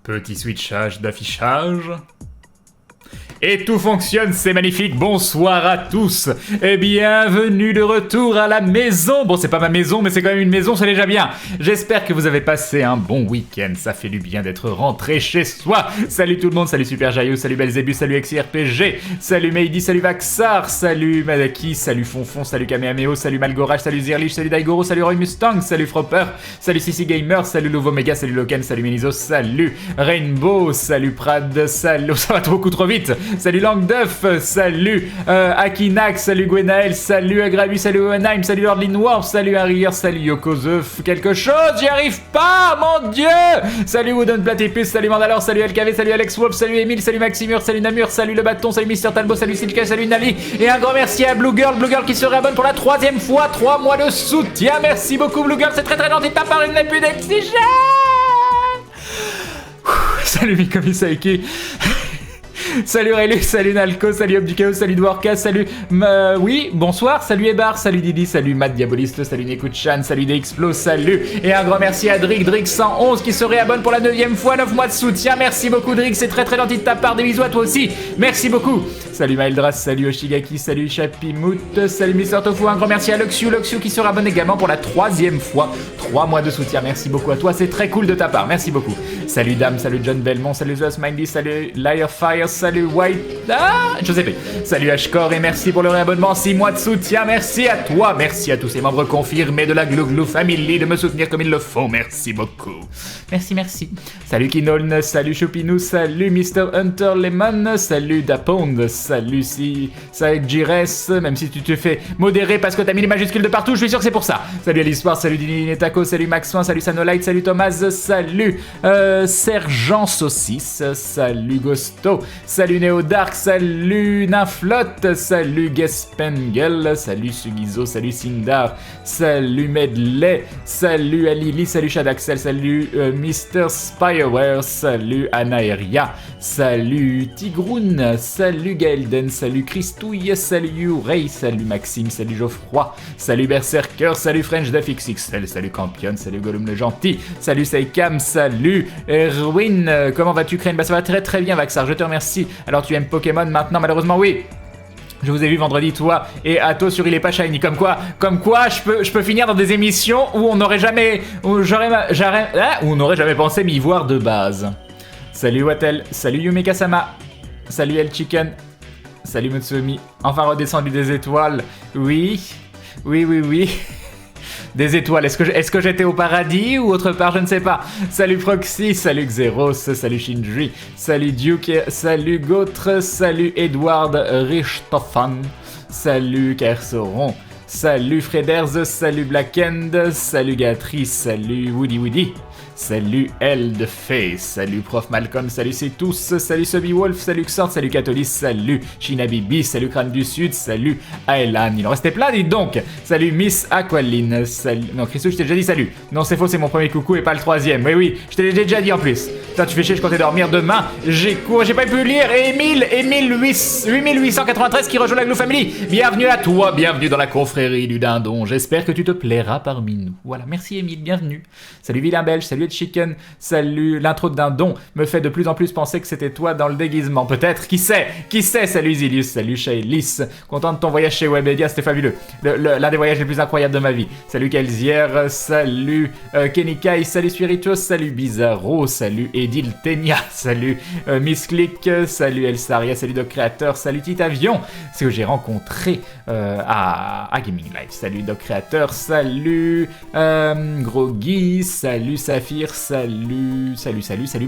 Petit switchage d'affichage. Et tout fonctionne, c'est magnifique. Bonsoir à tous et bienvenue de retour à la maison. Bon, c'est pas ma maison, mais c'est quand même une maison, c'est déjà bien. J'espère que vous avez passé un bon week-end. Ça fait du bien d'être rentré chez soi. Salut tout le monde, salut Super Jaillou, salut Belzébu, salut XRPG, salut Meidi, salut Vaxar, salut Madaki, salut Fonfon, salut Kamehameho, salut Malgorage, salut Zirlich, salut Daigoro, salut Roy Mustang, salut Fropper, salut Sissi Gamer, salut Louvo Mega, salut Loken, salut Minizo, salut Rainbow, salut Prad, salut... Ça va beaucoup trop vite. Salut Langduff, salut Akinax, salut Gwenaël, salut Agrabu, salut Owenheim, salut Lordlin Warp, salut Harrier, salut Yokozeuf, quelque chose, j'y arrive pas, mon dieu. Salut Wooden Platypus, salut Mandalore, salut LKV, salut Alex Wolf, salut Emile, salut Maximur, salut Namur, salut Le Bâton, salut Mister Talbot, salut Silka, salut Nali, et un grand merci à Blue Girl qui se réabonne pour la 3e fois, 3 mois de soutien, merci beaucoup Blue Girl, c'est très très gentil de ta part, il n'a plus d'oxygène. Salut Mikomi Saiki. Salut Relus, salut Nalco, salut Obdukao, salut Dworka, salut... oui, bonsoir, salut Ebar, salut Didi, salut Matt Diaboliste, salut Nekutchan, salut Dexplo, salut... Et un grand merci à Drick111 qui se réabonne pour la 9e fois, 9 mois de soutien. Merci beaucoup Drick, c'est très très gentil de ta part, des bisous à toi aussi. Merci beaucoup. Salut Maeldras, salut Oshigaki, salut Chapimout, salut Mister Tofu, un grand merci à Luxiu qui se réabonne également pour la 3e fois. 3 mois de soutien, merci beaucoup à toi, c'est très cool de ta part, merci beaucoup. Salut Dame, salut John Belmont, salut The Mindy, salut Liarfire, salut White... Ah, je sais plus. Salut Ashcore et merci pour le réabonnement, 6 mois de soutien, merci à toi, merci à tous ces membres confirmés de la Glouglou Family de me soutenir comme il le faut, merci beaucoup. Merci. Salut Kinoln, salut Chopinou, salut Mr. Hunter Lemon, salut Dapond, salut Saïd Jires, même si tu te fais modérer parce que t'as mis les majuscules de partout, je suis sûr que c'est pour ça. Salut à l'histoire, salut Dini Netako, salut Maxoin, salut Sanolite, salut Thomas, salut Sergent Saucisse, salut Gosto, salut Neodark, salut Nymflotte, salut Gespengel, salut Sugizo, salut Sindar, salut Medley, salut Alili, salut Shadaxel, salut Mr. Spireware, salut Anaeria, salut Tigroun, salut Gaelden, salut Christouille, salut Urey, salut Maxime, salut Geoffroy, salut Berserker, salut French XXL, salut Campion, salut Gollum le Gentil, salut Seikam, salut Erwin, comment vas-tu Crane? Bah ça va très très bien Vaxar, je te remercie. Alors tu aimes Pokémon maintenant malheureusement? Oui. Je vous ai vu vendredi, toi et Atto sur Il est pas shiny. Comme quoi, je peux finir dans des émissions où on n'aurait jamais, où on n'aurait jamais pensé m'y voir de base. Salut Wattel, salut Yumeka-sama, salut El Chicken, salut Mutsumi. Enfin redescendu des étoiles. Oui. Des étoiles, est-ce que j'étais au paradis ou autre part, je ne sais pas. Salut Proxy, salut Xeros, salut Shinji, salut Duke, salut Gautre, salut Edward Richthofen, salut Kersoron, salut Freders, salut Blackend, salut Gatri, salut Woody, salut Eldface, salut Prof Malcolm, salut c'est tous, salut Subby Wolf, salut Xort, salut Catolis, salut Shinabibi, salut Crâne du Sud, salut Aelan, il en restait plein, dites donc. Salut Miss Aqualine, salut... Non, Christou, je t'ai déjà dit salut. Non, c'est faux, c'est mon premier coucou et pas le 3e. Oui, je t'ai déjà dit en plus. Putain, tu fais chier, je comptais dormir demain. J'ai pas pu lire. Et Emile 8893 qui rejoint la Glou Family. Bienvenue à toi, bienvenue dans la confrérie du dindon. J'espère que tu te plairas parmi nous. Voilà, merci Emile, bienvenue. Salut Vilain Belge, salut Ed Chicken, salut l'intro de dindon me fait de plus en plus penser que c'était toi dans le déguisement. Peut-être, qui sait, salut Zilius, salut Shailis. Content de ton voyage chez Webedia, c'était fabuleux. L'un des voyages les plus incroyables de ma vie. Salut Kelzier, salut Kenikai, salut Spiritus, salut Bizarro, salut Edil Tenia, salut Miss Click, salut Elsaria, salut Doc Creator, salut Titavion, c'est que j'ai rencontré à Gaming Live. Salut Doc Creator, salut Groggy, salut Saphir, salut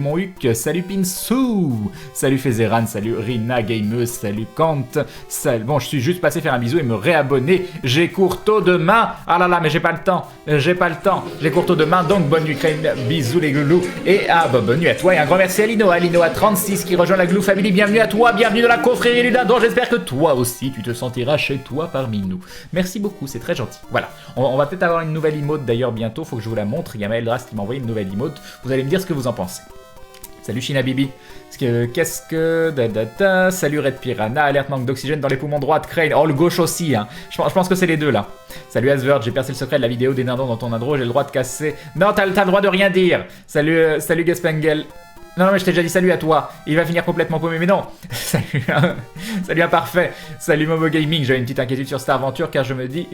mon Huc, salut Pinsou, salut Fezeran, salut Rina Gameuse, salut Kant, bon je suis juste passé faire un bisou et me réabonner. J'ai cours tôt demain. Ah là là, mais j'ai pas le temps. J'ai cours tôt demain, donc bonne nuit, bisous les gloulous. Et bonne nuit à toi et un grand merci à Lino à 36 qui rejoint la Glou Family. Bienvenue à toi, bienvenue dans la confrérie du dindon. J'espère que toi aussi tu te sentiras chez toi parmi nous. Merci beaucoup, c'est très gentil. Voilà, on va peut-être avoir une nouvelle emote d'ailleurs bientôt, faut que je vous la montre. Il y a Maëldras qui m'a envoyé une nouvelle emote. Vous allez me dire ce que vous en pensez. Salut Shinabibi. Qu'est-ce que... Salut Red Piranha, alerte manque d'oxygène dans les poumons droits de Crane. Oh, le gauche aussi, hein. Je pense que c'est les deux, là. Salut Asverd, j'ai percé le secret de la vidéo des dindons dans ton intro, j'ai le droit de casser... Non, t'as le droit de rien dire. Salut Gaspengel. Non, non, mais je t'ai déjà dit salut à toi. Il va finir complètement paumé, mais non. Salut, salut imparfait. Salut Momo Gaming. J'avais une petite inquiétude sur cette aventure car je me dis,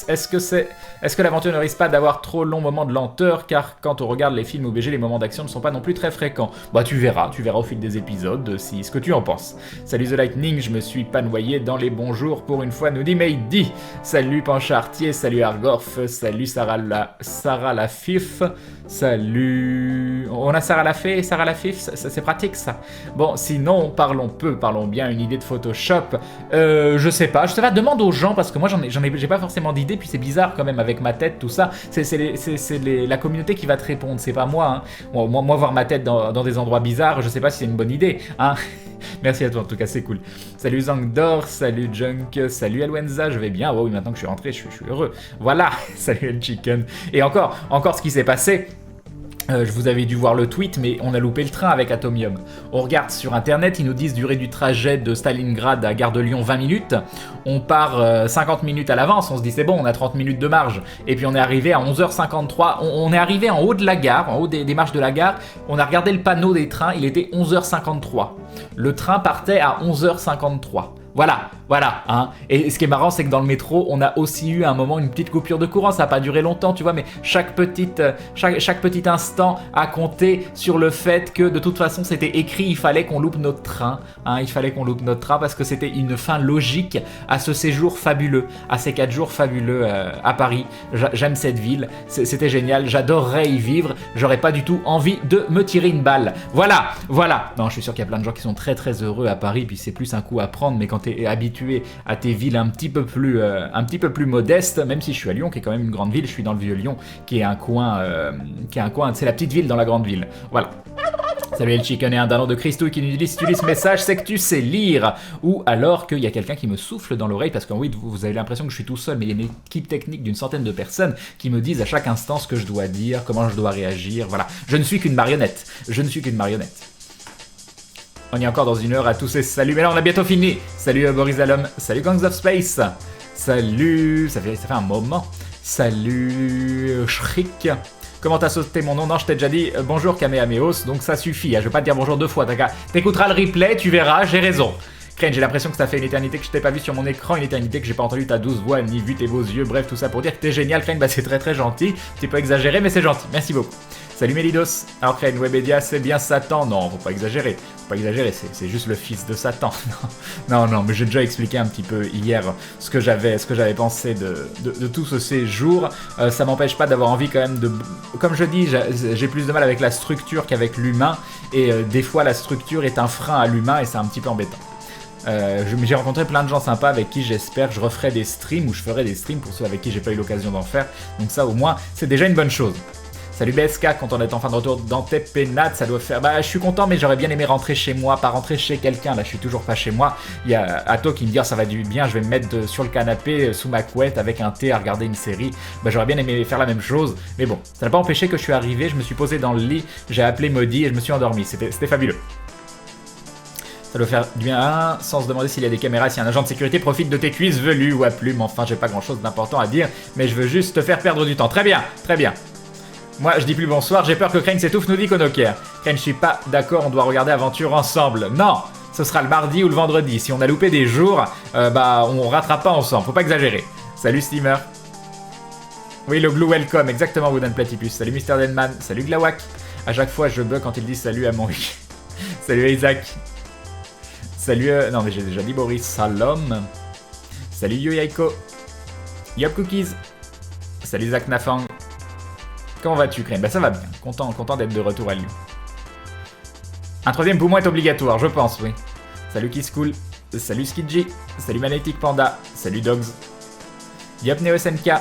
est-ce que l'aventure ne risque pas d'avoir trop long moment de lenteur car quand on regarde les films ou BG, les moments d'action ne sont pas non plus très fréquents. Bah tu verras au fil des épisodes ce que tu en penses. Salut The Lightning, je me suis pas noyé dans les bons jours pour une fois, nous dit Mehdi. Salut Panchartier, salut Argorf, salut Sarah la Fif. Salut... On a Sarah la Fée et Sarah la Fif, c'est pratique ça. Bon, sinon, parlons bien, une idée de Photoshop. Je sais pas, demande aux gens, parce que moi j'ai pas forcément d'idée, puis c'est bizarre quand même avec ma tête, tout ça. C'est la communauté qui va te répondre, c'est pas moi. Hein. Bon, moi voir ma tête dans des endroits bizarres, je sais pas si c'est une bonne idée. Hein. Merci à toi en tout cas, c'est cool. Salut Zangdor, salut Junk, salut Alwenza, je vais bien. Oh oui, maintenant que je suis rentré, je suis heureux. Voilà, salut El Chicken. Et encore ce qui s'est passé. Je vous avais dû voir le tweet, mais on a loupé le train avec Atomium. On regarde sur internet, ils nous disent durée du trajet de Stalingrad à Gare de Lyon 20 minutes. On part 50 minutes à l'avance, on se dit c'est bon, on a 30 minutes de marge. Et puis on est arrivé à 11h53, on est arrivé en haut de la gare, en haut des marches de la gare. On a regardé le panneau des trains, il était 11h53. Le train partait à 11h53. Voilà, hein. Et ce qui est marrant, c'est que dans le métro, on a aussi eu à un moment une petite coupure de courant. Ça n'a pas duré longtemps, tu vois, mais chaque petit instant a compté sur le fait que de toute façon, c'était écrit, il fallait qu'on loupe notre train. Hein, il fallait qu'on loupe notre train parce que c'était une fin logique à ce séjour fabuleux, à ces 4 jours fabuleux à Paris. J'aime cette ville, c'était génial, j'adorerais y vivre. J'aurais pas du tout envie de me tirer une balle. Voilà. Non, je suis sûr qu'il y a plein de gens qui sont très très heureux à Paris, puis c'est plus un coup à prendre, mais quand t'es habitué à tes villes un petit peu plus modestes, même si je suis à Lyon, qui est quand même une grande ville, je suis dans le Vieux-Lyon, qui est un coin, c'est la petite ville dans la grande ville. Voilà. Salut El Chicken et un dindon de Christou qui nous dit si tu lis ce message, c'est que tu sais lire. Ou alors qu'il y a quelqu'un qui me souffle dans l'oreille, parce que oui, vous avez l'impression que je suis tout seul, mais il y a une équipe technique d'une centaine de personnes qui me disent à chaque instant ce que je dois dire, comment je dois réagir. Voilà. Je ne suis qu'une marionnette. On y est encore dans une heure à tous et salut, mais là on a bientôt fini. Salut Boris Alom, salut Gangs of Space, salut, ça fait un moment. Salut Shrik. Comment t'as sauté mon nom? Non, je t'ai déjà dit bonjour Kamehameos, donc ça suffit. Hein, je vais pas te dire bonjour 2 fois. T'écouteras le replay, tu verras, j'ai raison. Crane, j'ai l'impression que ça fait une éternité que je t'ai pas vu sur mon écran, une éternité que j'ai pas entendu ta douce voix, ni vu tes beaux yeux, bref, tout ça pour dire que t'es génial, Crane, bah c'est très très gentil. C'est pas exagéré, mais c'est gentil, merci beaucoup. Salut Mélidos. Alors Crane, Webedia, c'est bien Satan? Non, faut pas exagérer. C'est juste le fils de Satan. Non, mais j'ai déjà expliqué un petit peu hier ce que j'avais pensé de tout ce séjour. Ça m'empêche pas d'avoir envie quand même de... Comme je dis, j'ai plus de mal avec la structure qu'avec l'humain. Et des fois, la structure est un frein à l'humain et c'est un petit peu embêtant. J'ai rencontré plein de gens sympas avec qui j'espère je referai des streams ou je ferai des streams pour ceux avec qui j'ai pas eu l'occasion d'en faire. Donc ça, au moins, c'est déjà une bonne chose. Salut BSK, content d'être enfin de retour dans tes pénates, ça doit faire... Bah je suis content mais j'aurais bien aimé rentrer chez moi, pas rentrer chez quelqu'un, là je suis toujours pas chez moi. Il y a Atto qui me dit ça va du bien, je vais me mettre sur le canapé sous ma couette avec un thé à regarder une série. Bah j'aurais bien aimé faire la même chose, mais bon, ça n'a pas empêché que je suis arrivé, je me suis posé dans le lit, j'ai appelé Maudit et je me suis endormi, c'était fabuleux. Ça doit faire du bien sans se demander s'il y a des caméras, si un agent de sécurité profite de tes cuisses velues ou à plumes. Enfin, j'ai pas grand chose d'important à dire, mais je veux juste te faire perdre du temps. Très bien. Moi, je dis plus bonsoir, j'ai peur que Crane s'étouffe, nous dit Konoker. Crane, je suis pas d'accord, on doit regarder Aventure ensemble. Non, ce sera le mardi ou le vendredi. Si on a loupé des jours, on rattrape pas ensemble, faut pas exagérer. Salut Steamer. Oui, le Glue Welcome, exactement, Wooden Platypus. Salut Mr. Denman, salut Glawak. À chaque fois, je bug quand il dit salut à mon week. Salut Isaac. Salut, non mais j'ai déjà dit Boris, Salom. Salut Yoyaiko. Yop Cookies. Salut Zach Nafang. Comment vas-tu, Crane? Bah ça va bien, content d'être de retour à Lyon. Un troisième poumon est obligatoire, je pense, oui. Salut Kiss Cool. Salut Skidji. Salut Magnetic Panda. Salut Dogs. Yop Neo SNK.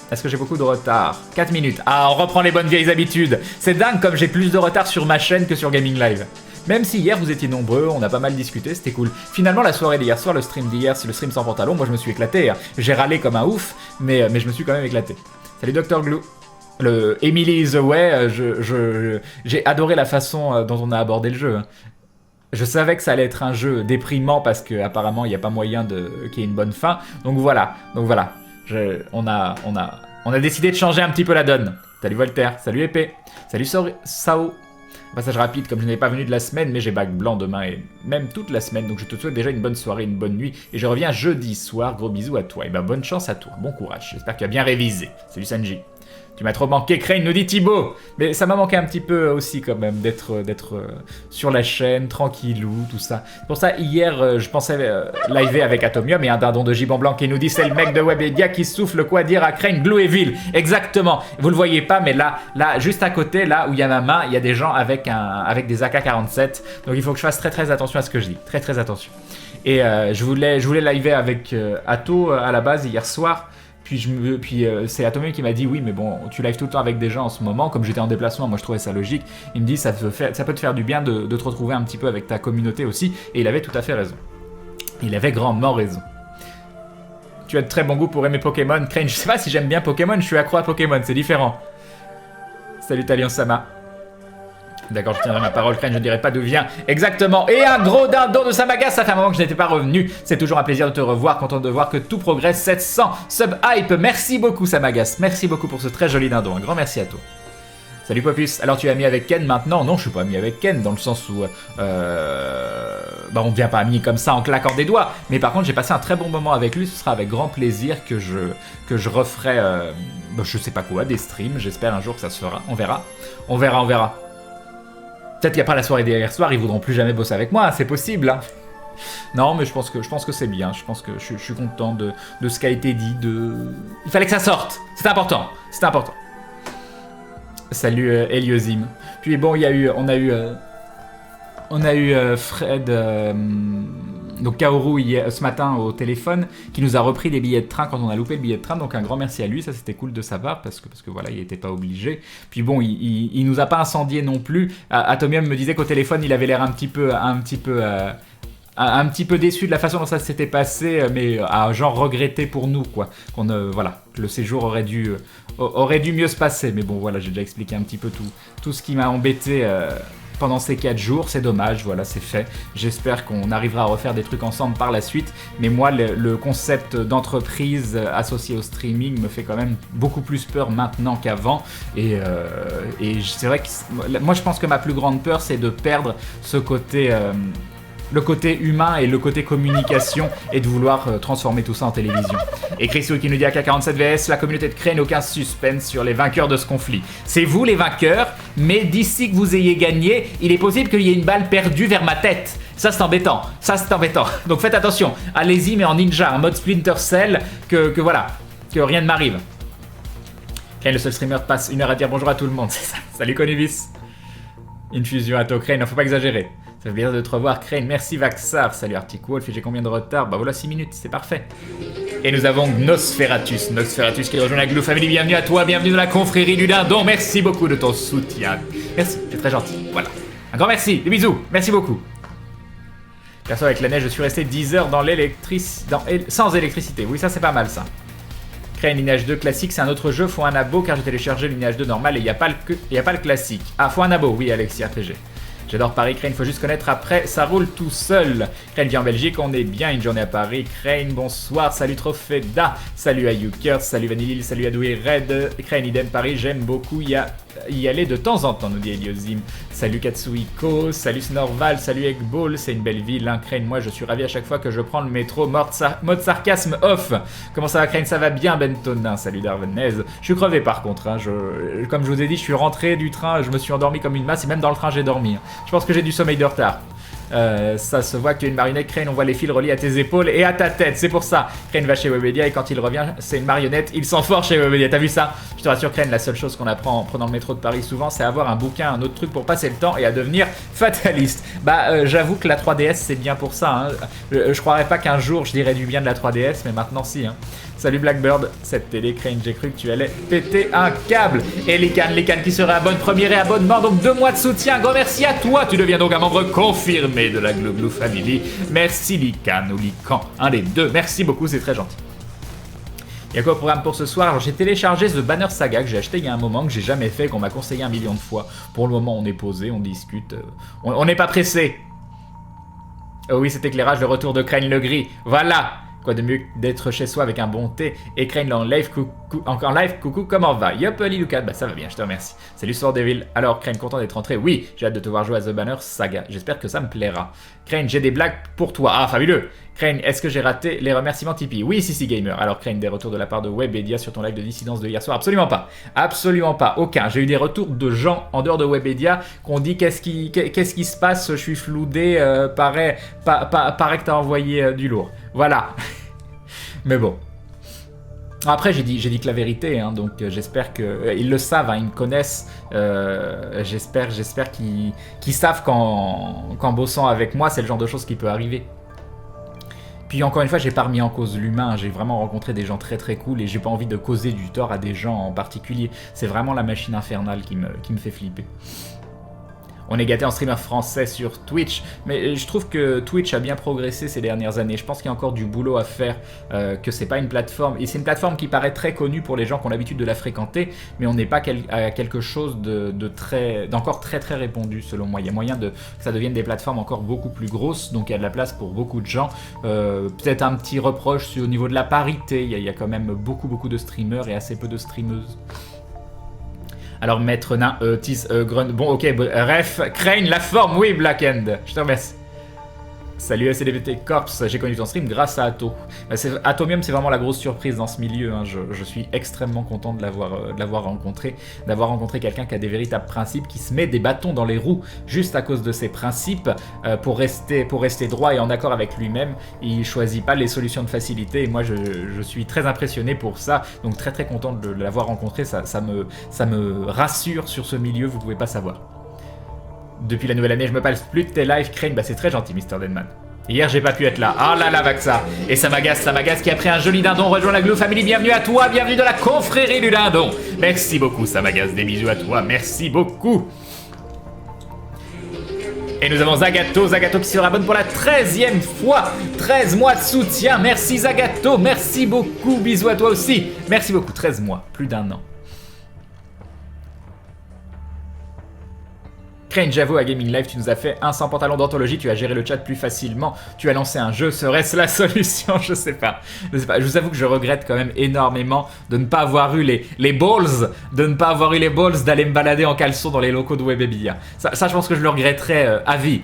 Est-ce que j'ai beaucoup de retard? 4 minutes. Ah, on reprend les bonnes vieilles habitudes. C'est dingue comme j'ai plus de retard sur ma chaîne que sur Gaming Live. Même si hier vous étiez nombreux, on a pas mal discuté, c'était cool. Finalement la soirée d'hier soir, le stream d'hier, c'est le stream sans pantalon, moi je me suis éclaté. Hein. J'ai râlé comme un ouf, mais je me suis quand même éclaté. Salut Dr Glue. Le Emily is Away, j'ai adoré la façon dont on a abordé le jeu. Je savais que ça allait être un jeu déprimant parce qu'apparemment il n'y a pas moyen qu'il y ait une bonne fin. Donc voilà. On a décidé de changer un petit peu la donne. Salut Voltaire, salut Épée, salut Sao. Passage rapide, comme je n'ai pas venu de la semaine, mais j'ai bac blanc demain et même toute la semaine. Donc je te souhaite déjà une bonne soirée, une bonne nuit. Et je reviens jeudi soir. Gros bisous à toi. Et ben bonne chance à toi. Bon courage. J'espère que tu as bien révisé. Salut Sanji. Tu m'as trop manqué, Crane, nous dit Thibaut. Mais ça m'a manqué un petit peu aussi quand même d'être sur la chaîne, tranquillou, tout ça. Pour ça, hier, je pensais liver avec Atomium et un dindon de gibon blanc qui nous dit c'est le mec de Webedia qui souffle quoi dire à Crane, Glue et Ville. Exactement. Vous le voyez pas, mais là, juste à côté, là où il y a ma main, il y a des gens avec des AK-47. Donc il faut que je fasse très attention à ce que je dis. Très attention. Et je voulais liver avec Atto à la base hier soir. Puis c'est Atomium qui m'a dit oui mais bon tu lives tout le temps avec des gens en ce moment, comme j'étais en déplacement, moi je trouvais ça logique. Il me dit ça peut te faire du bien de te retrouver un petit peu avec ta communauté aussi, et il avait tout à fait raison. Il avait grandement raison. Tu as de très bon goût pour aimer Pokémon, Crane. Je sais pas si j'aime bien Pokémon, je suis accro à Pokémon, c'est différent. Salut Talion Sama. D'accord, je tiendrai ma parole, Crane, je ne dirai pas d'où vient exactement. Et un gros dindon de Samagas, ça fait un moment que je n'étais pas revenu. C'est toujours un plaisir de te revoir, content de voir que tout progresse. 700 sub-hype, merci beaucoup Samagas. Merci beaucoup pour ce très joli dindon, un grand merci à toi. Salut Popus, alors tu es ami avec Ken maintenant? Non, je suis pas ami avec Ken, dans le sens où... on ne devient pas ami comme ça en claquant des doigts. Mais par contre, j'ai passé un très bon moment avec lui, ce sera avec grand plaisir que je referai... je sais pas quoi, des streams, j'espère un jour que ça se fera, on verra. On verra. Peut-être qu'il n'y a pas la soirée d'hier soir, ils voudront plus jamais bosser avec moi, c'est possible. Hein. Non, mais je pense que c'est bien. Je pense que je suis content de ce qui a été dit. Il fallait que ça sorte. C'est important. Salut Eliosim. Puis bon, on a eu Fred, donc Kaoru ce matin au téléphone, qui nous a repris des billets de train quand on a loupé le billet de train. Donc un grand merci à lui, ça c'était cool de sa part parce que voilà, il n'était pas obligé. Puis bon, il nous a pas incendié non plus. Atomium me disait qu'au téléphone, il avait l'air un petit peu déçu de la façon dont ça s'était passé, mais genre regretté pour nous, quoi. Voilà, que le séjour aurait dû mieux se passer. Mais bon, voilà, j'ai déjà expliqué un petit peu tout ce qui m'a embêté pendant ces 4 jours. C'est dommage, voilà, c'est fait. J'espère qu'on arrivera à refaire des trucs ensemble par la suite. Mais moi, le concept d'entreprise associé au streaming me fait quand même beaucoup plus peur maintenant qu'avant. Et c'est vrai que moi, je pense que ma plus grande peur, c'est de perdre ce côté... le côté humain et le côté communication, et de vouloir transformer tout ça en télévision. Et Chriso qui nous dit AK-47 VS, la communauté de Crane, aucun suspense sur les vainqueurs de ce conflit. C'est vous les vainqueurs, mais d'ici que vous ayez gagné, il est possible qu'il y ait une balle perdue vers ma tête. Ça c'est embêtant, Donc faites attention, allez-y mais en ninja, en mode Splinter Cell, que rien ne m'arrive. Crane, le seul streamer, passe 1 heure à dire bonjour à tout le monde, c'est ça. Salut Conivis. Infusion à toi Crane, ne faut pas exagérer. Ça fait plaisir de te revoir, Crane. Merci Vaxar. Salut Arctic Wolf. Et j'ai combien de retard? Bah voilà, 6 minutes, c'est parfait. Et nous avons Nosferatus qui rejoint la Glue Family. Bienvenue à toi, bienvenue dans la confrérie du dindon. Merci beaucoup de ton soutien. Merci, c'est très gentil. Voilà. Un grand merci, des bisous. Merci beaucoup. Perso, avec la neige, je suis resté 10 heures sans électricité. Oui, ça c'est pas mal ça. Crane, Lineage 2 classique, c'est un autre jeu. Faut un abo car j'ai téléchargé le Lineage 2 normal et il n'y a pas le classique. Ah, faut un abo, oui, Alexis RPG. J'adore Paris, Crane, faut juste connaître après, ça roule tout seul. Crane vient en Belgique, on est bien, une journée à Paris. Crane, bonsoir, salut Tropheda, salut à Yukers, salut Vanillil, salut à Doué Red. Crane, idem Paris, j'aime beaucoup y aller de temps en temps, nous dit Eliozim. Salut Katsuhiko, salut Snorval, salut Eggball, c'est une belle ville, hein. Crane, moi je suis ravi à chaque fois que je prends le métro, mode sarcasme off. Comment ça va Crane? Ça va bien Bentonin, salut Darvenez. Je suis crevé par contre, hein. Comme je vous ai dit, je suis rentré du train, je me suis endormi comme une masse et même dans le train j'ai dormi. Hein. Je pense que j'ai du sommeil de retard. Ça se voit que tu es une marionnette, Crane, on voit les fils reliés à tes épaules et à ta tête, c'est pour ça. Crane va chez Webedia et quand il revient, c'est une marionnette, il sent fort chez Webedia, t'as vu ça? Je te rassure Crane, la seule chose qu'on apprend en prenant le métro de Paris souvent, c'est avoir un bouquin, un autre truc pour passer le temps et à devenir fataliste. J'avoue que la 3DS c'est bien pour ça, hein. Je croirais pas qu'un jour je dirais du bien de la 3DS, mais maintenant si, hein. Salut Blackbird, cette télé Crane, j'ai cru que tu allais péter un câble. Et Lican qui se réabonne, premier réabonnement, donc 2 mois de soutien, grand merci à toi, tu deviens donc un membre confirmé de la Glue Family. Merci Lican ou Lican, un des deux, merci beaucoup, c'est très gentil. Il y a quoi au programme pour ce soir? Alors, j'ai téléchargé The Banner Saga que j'ai acheté il y a un moment, que j'ai jamais fait, qu'on m'a conseillé 1 million de fois. Pour le moment, on est posé, on discute, on n'est pas pressé. Oh oui, cet éclairage, le retour de Crane le Gris, voilà. Quoi de mieux d'être chez soi avec un bon thé et Crane en live, encore live, coucou, comment va? Yop, Liloukat, bah ça va bien, je te remercie. Salut Sword Devil. Alors, Crane, content d'être rentré. Oui, j'ai hâte de te voir jouer à The Banner Saga. J'espère que ça me plaira. Crane, j'ai des blagues pour toi. Ah, fabuleux. Crane, est-ce que j'ai raté les remerciements Tipeee? Oui, si, gamer. Alors, Crane, des retours de la part de Webedia sur ton live de dissidence de hier soir? Absolument pas. Absolument pas. Aucun. J'ai eu des retours de gens en dehors de Webedia qui ont dit qu'est-ce qui se passe, je suis floudé, paraît que t'as envoyé du lourd. Voilà. Mais bon. Après, j'ai dit que la vérité, hein, donc j'espère que... ils le savent, hein, ils me connaissent. J'espère qu'ils savent qu'en bossant avec moi, c'est le genre de choses qui peut arriver. Puis encore une fois, j'ai pas remis en cause l'humain, j'ai vraiment rencontré des gens très très cool et j'ai pas envie de causer du tort à des gens en particulier. C'est vraiment la machine infernale qui me fait flipper. On est gâté en streamer français sur Twitch, mais je trouve que Twitch a bien progressé ces dernières années. Je pense qu'il y a encore du boulot à faire, que c'est pas une plateforme. Et c'est une plateforme qui paraît très connue pour les gens qui ont l'habitude de la fréquenter, mais on n'est pas à quelque chose d'encore très très répandu selon moi. Il y a moyen que ça devienne des plateformes encore beaucoup plus grosses, donc il y a de la place pour beaucoup de gens. Peut-être un petit reproche au niveau de la parité, il y a quand même beaucoup de streamers et assez peu de streameuses. Alors, Maître Nain, Grunt, bon, ok, bref, Crane, la forme, oui, Black End, je te remercie. Salut SLBT Corps, j'ai connu ton stream grâce à Atto. Atomium, c'est vraiment la grosse surprise dans ce milieu, hein. Je suis extrêmement content de l'avoir rencontré, d'avoir rencontré quelqu'un qui a des véritables principes, qui se met des bâtons dans les roues juste à cause de ses principes, pour rester droit et en accord avec lui-même. Il choisit pas les solutions de facilité et moi je suis très impressionné pour ça, donc très très content de l'avoir rencontré, ça me rassure sur ce milieu, vous pouvez pas savoir. Depuis la nouvelle année, je me passe plus de tes lives, Crane. Bah, c'est très gentil, Mr. Deadman. Hier, j'ai pas pu être là. Ah là là, Vaxa. Et ça m'agace qui a pris un joli dindon. Rejoins la Glue Family. Bienvenue à toi. Bienvenue dans la confrérie du dindon. Merci beaucoup, ça m'agace. Des bisous à toi. Merci beaucoup. Et nous avons Zagato qui se rabonne pour la 13e fois. 13 mois de soutien. Merci, Zagato. Merci beaucoup. Bisous à toi aussi. Merci beaucoup. 13 mois. Plus d'un an. Crane, j'avoue, à Gaming Live, tu nous as fait un sans pantalon d'anthologie, tu as géré le chat plus facilement, tu as lancé un jeu, serait-ce la solution? Je sais pas. Je vous avoue que je regrette quand même énormément de ne pas avoir eu les balls, d'aller me balader en caleçon dans les locaux de Webedia. Ça, je pense que je le regretterais à vie.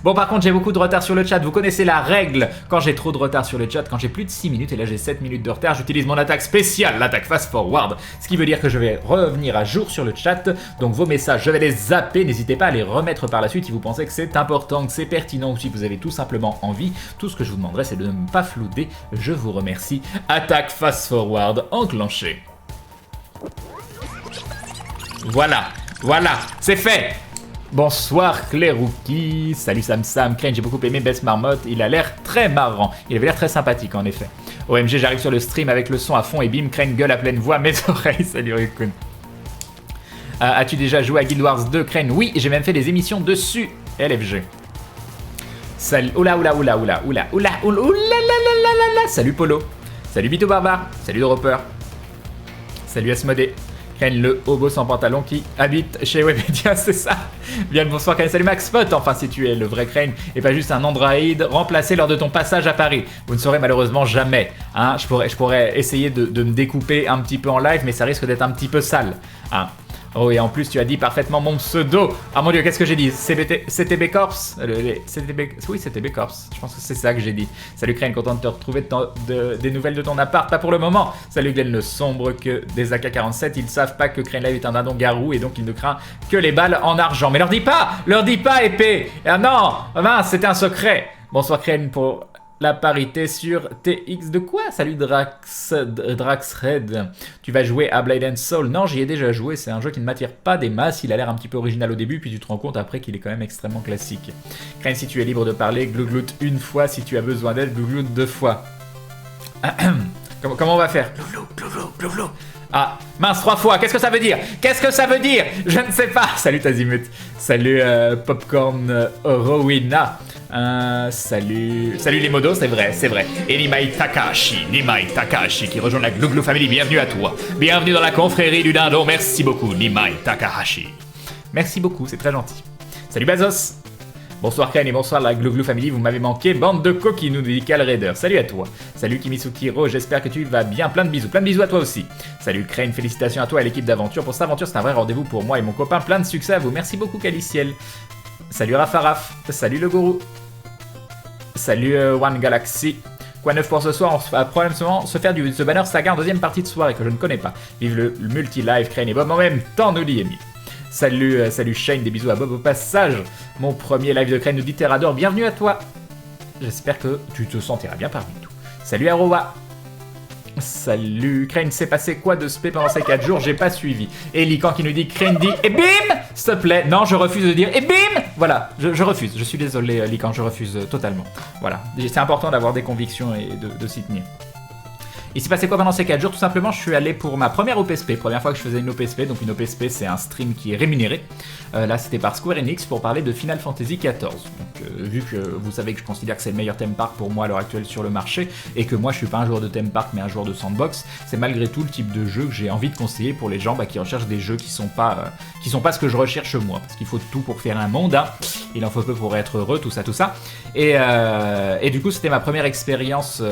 Bon, par contre, j'ai beaucoup de retard sur le chat. Vous connaissez la règle. Quand j'ai trop de retard sur le chat, quand j'ai plus de 6 minutes, et là j'ai 7 minutes de retard, j'utilise mon attaque spéciale, l'attaque fast forward. Ce qui veut dire que je vais revenir à jour sur le chat. Donc vos messages, je vais les zapper. N'hésitez pas à les remettre par la suite si vous pensez que c'est important, que c'est pertinent ou si vous avez tout simplement envie. Tout ce que je vous demanderai, c'est de ne pas flouder. Je vous remercie. Attaque fast forward enclenchée. Voilà, c'est fait. Bonsoir Clérouki, salut Sam, Crane, j'ai beaucoup aimé Best Marmotte, il a l'air très marrant, il avait l'air très sympathique en effet. OMG, j'arrive sur le stream avec le son à fond et bim, Crane gueule à pleine voix, mes oreilles, salut Rikun. As-tu déjà joué à Guild Wars 2, Crane? Oui, j'ai même fait des émissions dessus, LFG. Salut, oula, salut Polo, salut Bito Barbare, salut Dropper, salut Asmodée. Crane, le hobo sans pantalon qui habite chez Webedia, c'est ça. Bien le bonsoir Crane, salut Max Pot, enfin si tu es le vrai Crane et pas juste un androïde remplacé lors de ton passage à Paris. Vous ne saurez malheureusement jamais, hein. Je pourrais essayer de me découper un petit peu en live, mais ça risque d'être un petit peu sale, hein. Oh, et en plus, tu as dit parfaitement mon pseudo. Ah mon dieu, qu'est-ce que j'ai dit? CTB Corps? Oui, CTB Corps. Je pense que c'est ça que j'ai dit. Salut Crane, content de te retrouver des nouvelles de ton appart. Pas pour le moment. Salut Glenn, le sombre que des AK-47. Ils savent pas que Crane Live est un dindon garou et donc il ne craint que les balles en argent. Mais leur dis pas épée. Ah non, mince, c'était un secret. Bonsoir Crane pour la parité sur TX de quoi? Salut Draxred. Tu vas jouer à Blade and Soul? Non, j'y ai déjà joué, c'est un jeu qui ne m'attire pas des masses, il a l'air un petit peu original au début, puis tu te rends compte après qu'il est quand même extrêmement classique. Crane, si tu es libre de parler, glouglout une fois, si tu as besoin d'aide, glouglout deux fois. Comment on va faire? Glouglout. Ah, mince, 3 fois, qu'est-ce que ça veut dire? Je ne sais pas. Salut Tazimut. Salut Popcorn Rowena. Salut les modos, c'est vrai. Et Nimai Takahashi qui rejoint la Glou Family, bienvenue à toi. Bienvenue dans la confrérie du dindon, merci beaucoup Nimai Takahashi. Merci beaucoup, c'est très gentil. Salut Bazos. Bonsoir Crane et bonsoir la Glou Glou Family, vous m'avez manqué, bande de coquins, nous dit Cal Raider. Salut à toi. Salut Kimisukiro, j'espère que tu vas bien, plein de bisous à toi aussi. Salut Crane, félicitations à toi et à l'équipe d'aventure. Pour cette aventure, c'est un vrai rendez-vous pour moi et mon copain, plein de succès à vous. Merci beaucoup Caliciel. Salut Rafaraf, salut le gourou. Salut One Galaxy. Quoi neuf pour ce soir, on va probablement se faire du The Banner Saga en deuxième partie de soirée que je ne connais pas. Vive le multi-live, Crane et Bob en même temps, nous dit Amy. Salut Shane, des bisous à Bob au passage. Mon premier live de Crane nous dit Terrador, bienvenue à toi. J'espère que tu te sentiras bien parmi nous. Salut Aroa. Salut Crane, s'est passé quoi de spé pendant ces 4 jours? J'ai pas suivi. Et Lican qui nous dit Crane dit et bim. S'il te plaît, non je refuse de dire et bim. Voilà, je refuse, je suis désolé Lican, je refuse totalement. Voilà, c'est important d'avoir des convictions et de s'y tenir. Il s'est passé quoi pendant ces 4 jours? Tout simplement, je suis allé pour ma première OPSP, première fois que je faisais une OPSP. Donc une OPSP, c'est un stream qui est rémunéré. Là, c'était par Square Enix pour parler de Final Fantasy XIV. Donc vu que vous savez que je considère que c'est le meilleur theme park pour moi à l'heure actuelle sur le marché, et que moi je suis pas un joueur de theme park mais un joueur de sandbox, c'est malgré tout le type de jeu que j'ai envie de conseiller pour les gens qui recherchent des jeux qui sont pas ce que je recherche moi. Parce qu'il faut tout pour faire un monde, hein. Il en faut peu pour être heureux, tout ça. Et du coup, c'était ma première expérience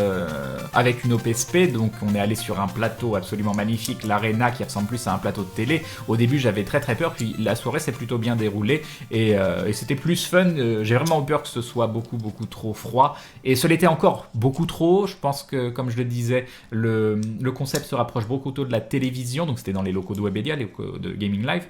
avec une OPSP. Donc on est allé sur un plateau absolument magnifique, l'Arena qui ressemble plus à un plateau de télé. Au début j'avais très peur, puis la soirée s'est plutôt bien déroulée et c'était plus fun. J'ai vraiment eu peur que ce soit beaucoup trop froid et ce l'était encore beaucoup trop. Je pense que comme je le disais, le concept se rapproche beaucoup trop de la télévision, donc c'était dans les locaux de Webedia, les locaux de Gaming Live.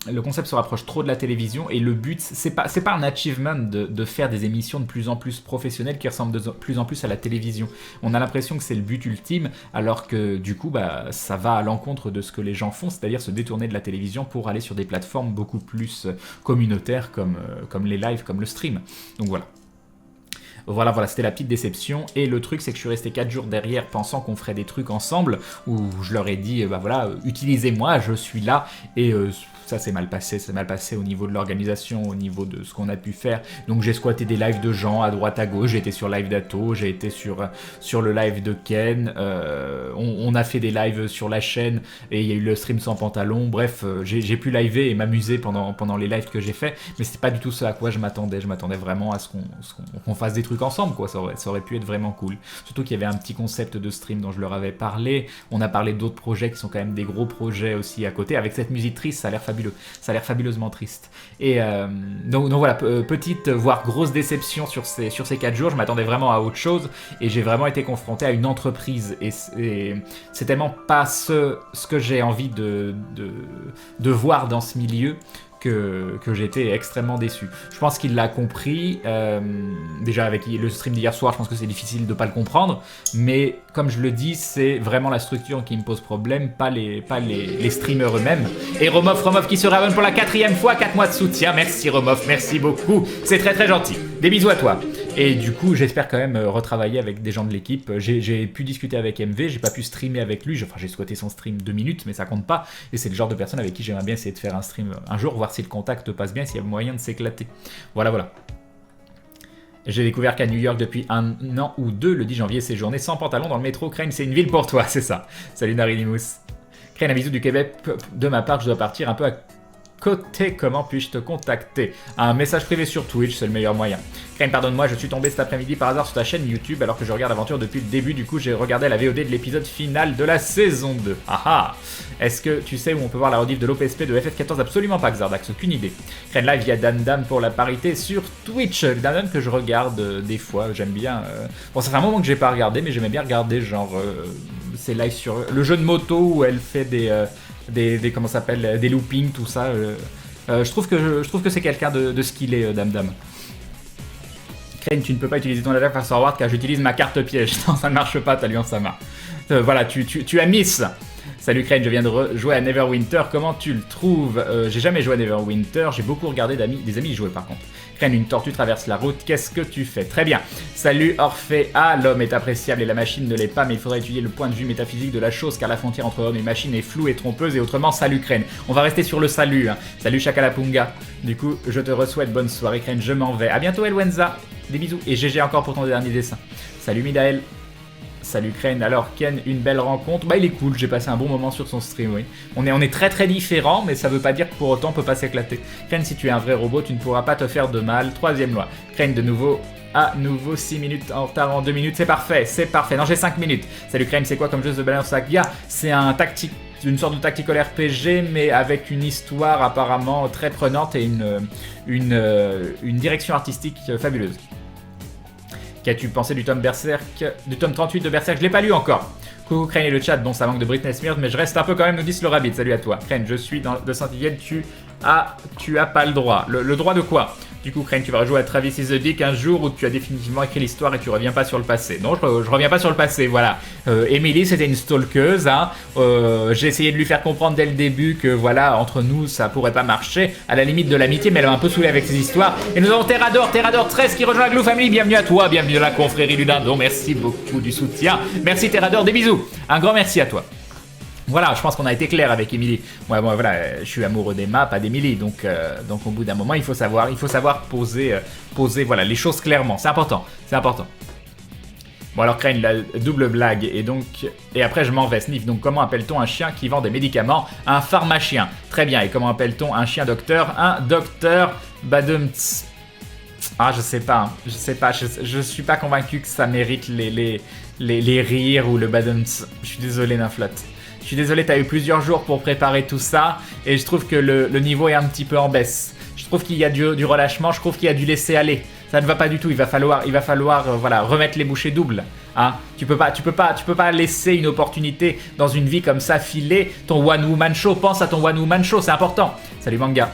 Le concept se rapproche trop de la télévision et le but, c'est pas un achievement de faire des émissions de plus en plus professionnelles qui ressemblent de plus en plus à la télévision. On a l'impression que c'est le but ultime alors que du coup ça va à l'encontre de ce que les gens font, c'est-à-dire se détourner de la télévision pour aller sur des plateformes beaucoup plus communautaires comme les lives, comme le stream. Donc voilà, c'était la petite déception. Et le truc, c'est que je suis resté 4 jours derrière pensant qu'on ferait des trucs ensemble, où je leur ai dit, utilisez-moi, je suis là. Et ça s'est mal passé au niveau de l'organisation, au niveau de ce qu'on a pu faire. Donc j'ai squatté des lives de gens à droite à gauche, j'ai été sur live d'Atto, j'ai été sur le live de Ken, on a fait des lives sur la chaîne et il y a eu le stream sans pantalon. Bref, j'ai pu liver et m'amuser pendant les lives que j'ai fait, mais c'était pas du tout ce à quoi je m'attendais vraiment à ce qu'on fasse des trucs ensemble, quoi. Ça aurait pu être vraiment cool, surtout qu'il y avait un petit concept de stream dont je leur avais parlé. On a parlé d'autres projets qui sont quand même des gros projets aussi à côté, avec cette musique triste, ça a l'air fabuleusement triste. Et donc voilà, petite voire grosse déception sur ces 4 jours. Je m'attendais vraiment à autre chose et j'ai vraiment été confronté à une entreprise et c'est tellement pas ce que j'ai envie de voir dans ce milieu que j'étais extrêmement déçu. Je pense qu'il l'a compris, déjà avec le stream d'hier soir, je pense que c'est difficile de pas le comprendre, mais comme je le dis, c'est vraiment la structure qui me pose problème, pas les streamers eux-mêmes. Et Romov qui se réabonne pour la 4e fois, 4 mois de soutien, merci Romov, merci beaucoup, c'est très gentil, des bisous à toi. Et du coup, j'espère quand même retravailler avec des gens de l'équipe. J'ai pu discuter avec MV, j'ai pas pu streamer avec lui. Enfin, j'ai squatté son stream 2 minutes, mais ça compte pas. Et c'est le genre de personne avec qui j'aimerais bien essayer de faire un stream un jour, voir si le contact passe bien, s'il y a moyen de s'éclater. Voilà. J'ai découvert qu'à New York depuis 1 an ou 2, le 10 janvier, séjourné sans pantalon dans le métro. Crane, c'est une ville pour toi, c'est ça. Salut Narilimous. Crane, un bisou du Québec. De ma part, je dois partir un peu à côté, comment puis-je te contacter? Un message privé sur Twitch, c'est le meilleur moyen. Crane, pardonne-moi, je suis tombé cet après-midi par hasard sur ta chaîne YouTube alors que je regarde Aventure depuis le début. Du coup, j'ai regardé la VOD de l'épisode final de la saison 2. Ah. Est-ce que tu sais où on peut voir la rediff de l'OPSP de FF14? Absolument pas, Xardax, aucune idée. Crane live via Dandam pour la parité sur Twitch. Dandam que je regarde des fois, j'aime bien. Bon, ça fait un moment que j'ai pas regardé, mais j'aimais bien regarder genre ces lives sur le jeu de moto où elle fait des comment ça s'appelle, des loopings, tout ça. Je trouve que c'est quelqu'un de skillé, Damdam. Crane, tu ne peux pas utiliser ton attaque face forward car j'utilise ma carte piège. Non, ça ne marche pas, Talion Sama. Voilà, tu as miss. Salut Crane, je viens de jouer à Neverwinter, comment tu le trouves? J'ai jamais joué à Neverwinter, j'ai beaucoup regardé des amis y jouer par contre. Crane, une tortue traverse la route, qu'est-ce que tu fais? Très bien. Salut Orphée, l'homme est appréciable et la machine ne l'est pas, mais il faudrait étudier le point de vue métaphysique de la chose car la frontière entre homme et machine est floue et trompeuse et autrement, salut Crane. On va rester sur le salut, hein. Salut Chakalapunga. Du coup, je te re-souhaite bonne soirée Crane, je m'en vais. À bientôt Elwenza, des bisous et GG encore pour ton dernier dessin. Salut Midael. Salut Crane, alors Ken, une belle rencontre. Bah il est cool, j'ai passé un bon moment sur son stream, oui. On est très très différents, mais ça veut pas dire que pour autant on peut pas s'éclater. Crane, si tu es un vrai robot, tu ne pourras pas te faire de mal. Troisième loi. Crane, de nouveau, à nouveau 6 minutes en retard en 2 minutes, c'est parfait, c'est parfait. Non, j'ai 5 minutes. Salut Crane, c'est quoi comme jeu de Balance Saga? C'est un tactique, une sorte de tactical RPG, mais avec une histoire apparemment très prenante et une direction artistique fabuleuse. Qu'as-tu pensé du tome 38 de Berserk? Je l'ai pas lu encore. Coucou Crane et le chat, bon ça manque de Britney Spears, mais je reste un peu quand même, nous dit le Rabbit. Salut à toi. Crane, je suis de Saint-Étienne, tu as pas le droit. Le droit de quoi? Du coup, Crane, tu vas rejouer à Travis is the Dick un jour où tu as définitivement écrit l'histoire et tu reviens pas sur le passé. Non, je reviens pas sur le passé, voilà. Emily, c'était une stalkeuse, hein. J'ai essayé de lui faire comprendre dès le début que, voilà, entre nous, ça pourrait pas marcher. À la limite de l'amitié, mais elle m'a un peu saoulé avec ses histoires. Et nous avons Terrador 13 qui rejoint la Glue Family. Bienvenue à toi, bienvenue dans la confrérie du Dindon. Merci beaucoup du soutien. Merci Terrador, des bisous. Un grand merci à toi. Voilà, je pense qu'on a été clair avec Emily. Moi, voilà, je suis amoureux d'Emma, pas d'Emily, donc au bout d'un moment, il faut savoir poser voilà, les choses clairement. C'est important, c'est important. Bon alors Crane, la double blague, et après je m'en vais, Sniff. Donc comment appelle-t-on un chien qui vend des médicaments? Un pharmacien. Très bien, et comment appelle-t-on un chien docteur? Un docteur badumts. Ah, je sais pas, je suis pas convaincu que ça mérite les rires ou le badumts. Je suis désolé, Naflot. Je suis désolé, t'as eu plusieurs jours pour préparer tout ça, et je trouve que le niveau est un petit peu en baisse. Je trouve qu'il y a du relâchement, je trouve qu'il y a du laisser aller. Ça ne va pas du tout, il va falloir voilà, remettre les bouchées doubles. Hein. Tu peux pas laisser une opportunité dans une vie comme ça filer. Ton One Woman Show, pense à ton One Woman Show, c'est important. Salut Manga.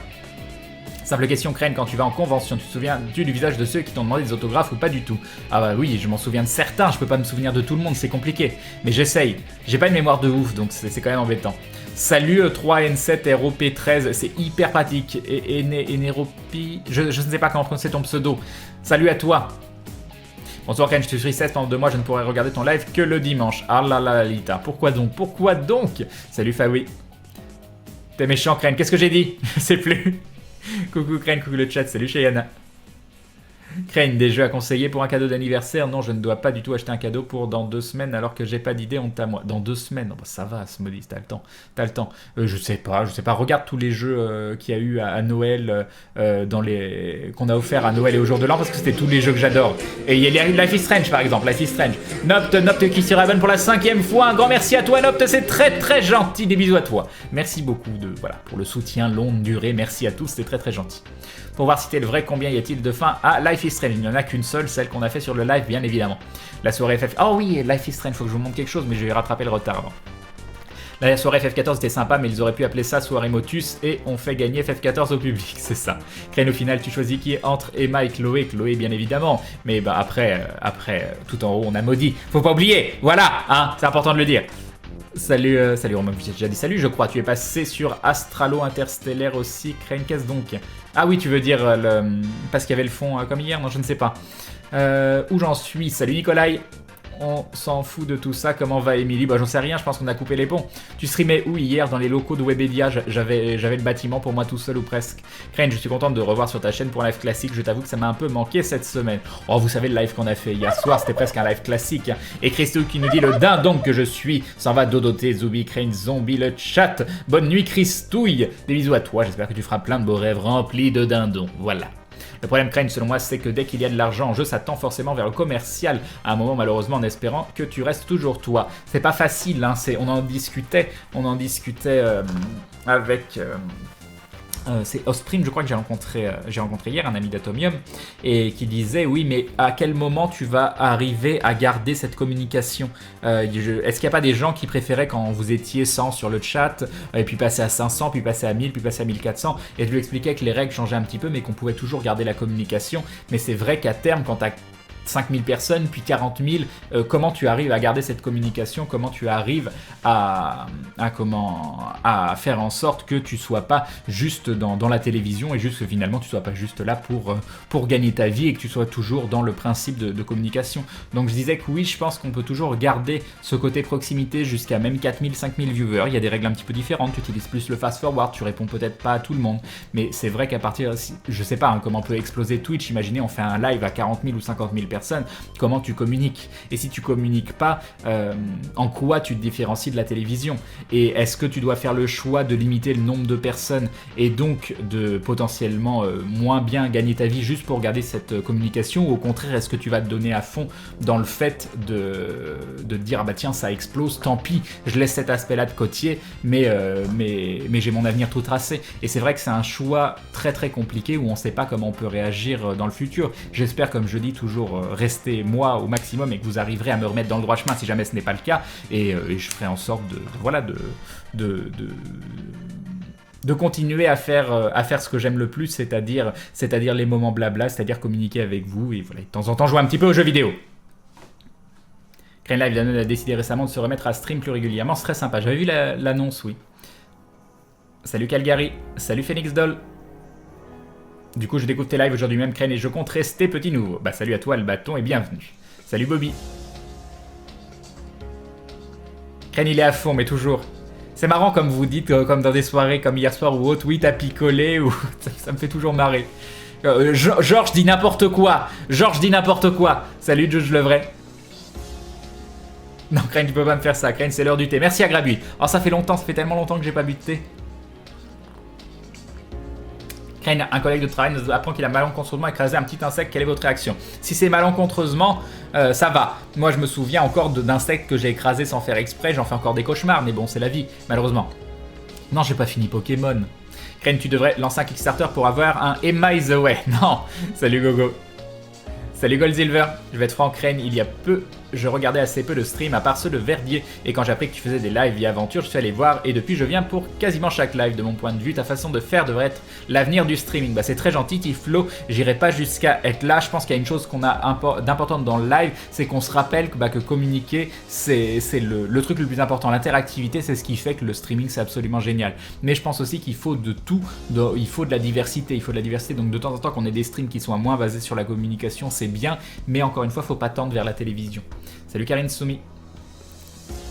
Simple question, Crane, quand tu vas en convention, tu te souviens-tu du visage de ceux qui t'ont demandé des autographes ou pas du tout? Ah bah oui, je m'en souviens de certains, je peux pas me souvenir de tout le monde, c'est compliqué. Mais j'essaye. J'ai pas une mémoire de ouf, donc c'est quand même embêtant. Salut 3N7 ROP13, c'est hyper pratique. Et Neropi, je ne sais pas comment prononcer ton pseudo. Salut à toi. Bonsoir Crane, je te suis 16 pendant 2 mois, je ne pourrai regarder ton live que le dimanche. Ah là là, Lita, pourquoi donc? Salut Fawi. T'es méchant Crane, qu'est-ce que j'ai dit? Je sais plus. Coucou Crane, coucou le chat, salut Cheyenne. Crane, des jeux à conseiller pour un cadeau d'anniversaire? Non, je ne dois pas du tout acheter un cadeau pour dans 2 semaines alors que j'ai pas d'idée, honte à moi. Dans 2 semaines, oh bah ça va, Smodis, t'as le temps. Je sais pas, regarde tous les jeux qu'il y a eu à Noël, qu'on a offert à Noël et au jour de l'an, parce que c'était tous les jeux que j'adore. Et il y a Life is Strange par exemple, Life is Strange. Nopt qui s'y raven pour la 5e fois, un grand merci à toi Nopt, c'est très très gentil, des bisous à toi. Merci beaucoup pour le soutien longue durée, merci à tous, c'est très très gentil. Pour voir si t'es le vrai, combien y a-t-il de fins à Life is Strange? Il n'y en a qu'une seule, celle qu'on a fait sur le live, bien évidemment. La soirée FF... Oh oui, Life is Strange, faut que je vous montre quelque chose, mais je vais rattraper le retard avant. La soirée FF14 était sympa, mais ils auraient pu appeler ça soirée Motus, et on fait gagner FF14 au public, c'est ça. Crane, au final, tu choisis qui est entre Emma et Chloé? Chloé, bien évidemment, mais bah après, tout en haut, on a maudit. Faut pas oublier, voilà, hein, c'est important de le dire. Salut Romain, j'ai déjà dit salut, je crois. Tu es passé sur Astralo Interstellaire aussi, Crane, qu'est-ce donc? Ah oui, tu veux dire parce qu'il y avait le fond comme hier? Non, je ne sais pas. Où j'en suis? Salut Nicolai. On s'en fout de tout ça. Comment va Emily? Bah j'en sais rien, je pense qu'on a coupé les ponts. Tu streamais où hier? Dans les locaux de Webedia? J'avais le bâtiment pour moi tout seul ou presque. Crane, je suis contente de revoir sur ta chaîne pour un live classique. Je t'avoue que ça m'a un peu manqué cette semaine. Oh, vous savez le live qu'on a fait hier soir, c'était presque un live classique. Et Christo qui nous dit le dindon que je suis s'en va dodoter. Zubi, Crane, Zombie, le chat. Bonne nuit Christouille. Des bisous à toi, j'espère que tu feras plein de beaux rêves remplis de dindons. Voilà. Le problème Crane selon moi c'est que dès qu'il y a de l'argent en jeu ça tend forcément vers le commercial à un moment malheureusement en espérant que tu restes toujours toi. C'est pas facile hein, on en discutait avec... c'est Osprime, je crois que j'ai rencontré hier un ami d'Atomium et qui disait oui mais à quel moment tu vas arriver à garder cette communication? Est-ce qu'il n'y a pas des gens qui préféraient quand vous étiez 100 sur le chat et puis passer à 500, puis passer à 1000, puis passer à 1400 et je lui expliquais que les règles changeaient un petit peu mais qu'on pouvait toujours garder la communication, mais c'est vrai qu'à terme quand tu as 5000 personnes, puis 40 000, comment tu arrives à garder cette communication, comment tu arrives à faire en sorte que tu sois pas juste dans la télévision et juste que finalement tu sois pas juste là pour gagner ta vie et que tu sois toujours dans le principe de communication. Donc je disais que oui, je pense qu'on peut toujours garder ce côté proximité jusqu'à même 4000, 5000 viewers. Il y a des règles un petit peu différentes, tu utilises plus le fast forward, tu réponds peut-être pas à tout le monde, mais c'est vrai qu'à partir, je sais pas comment peut exploser Twitch, imaginez on fait un live à 40 000 ou 50 000 personnes, comment tu communiques. Et si tu communiques pas, en quoi tu te différencies de la télévision? Et est-ce que tu dois faire le choix de limiter le nombre de personnes et donc de potentiellement moins bien gagner ta vie juste pour garder cette communication, ou au contraire, est-ce que tu vas te donner à fond dans le fait de te dire ah bah tiens, ça explose, tant pis, je laisse cet aspect-là de côté, mais j'ai mon avenir tout tracé. Et c'est vrai que c'est un choix très très compliqué où on ne sait pas comment on peut réagir dans le futur. J'espère, comme je dis toujours, rester moi au maximum et que vous arriverez à me remettre dans le droit chemin si jamais ce n'est pas le cas, et je ferai en sorte de continuer à faire ce que j'aime le plus, c'est-à-dire les moments blabla, c'est-à-dire communiquer avec vous et voilà, de temps en temps jouer un petit peu aux jeux vidéo. Crane Live a décidé récemment de se remettre à stream plus régulièrement, c'est très sympa, j'avais vu l'annonce, oui. Salut Calgary, salut Phoenix Doll. Du coup je découvre tes lives aujourd'hui même, Crane, et je compte rester petit nouveau. Bah salut à toi le bâton et bienvenue. Salut Bobby. Crane il est à fond mais toujours. C'est marrant comme vous dites, comme dans des soirées comme hier soir ou autre, oui t'as picolé, ou ça me fait toujours marrer. Georges dit n'importe quoi. Georges dit n'importe quoi. Salut Judge Levray. Non Crane tu peux pas me faire ça, Crane c'est l'heure du thé. Merci à Grabuy. Oh ça fait longtemps, ça fait tellement longtemps que j'ai pas bu de thé. Crane, un collègue de travail nous apprend qu'il a malencontreusement écrasé un petit insecte. Quelle est votre réaction? Si c'est malencontreusement, ça va. Moi, je me souviens encore d'insectes que j'ai écrasés sans faire exprès. J'en fais encore des cauchemars, mais bon, c'est la vie, malheureusement. Non, j'ai pas fini Pokémon. Crane, tu devrais lancer un Kickstarter pour avoir un Emma is away. Non. Salut Gogo. Salut Goldsilver. Je vais être franc, Crane, il y a peu... Je regardais assez peu de streams à part ceux de Verdier, et quand j'ai appris que tu faisais des lives via Aventure, je suis allé voir, et depuis je viens pour quasiment chaque live. De mon point de vue, ta façon de faire devrait être l'avenir du streaming. Bah c'est très gentil Tiflo, j'irai pas jusqu'à être là. Je pense qu'il y a une chose qu'on a d'importante dans le live, c'est qu'on se rappelle que communiquer c'est le truc le plus important. L'interactivité, c'est ce qui fait que le streaming c'est absolument génial. Mais je pense aussi qu'il faut de tout, il faut de la diversité, donc de temps en temps qu'on ait des streams qui soient moins basés sur la communication, c'est bien, mais encore une fois, faut pas tendre vers la télévision. Salut Karine Soumi.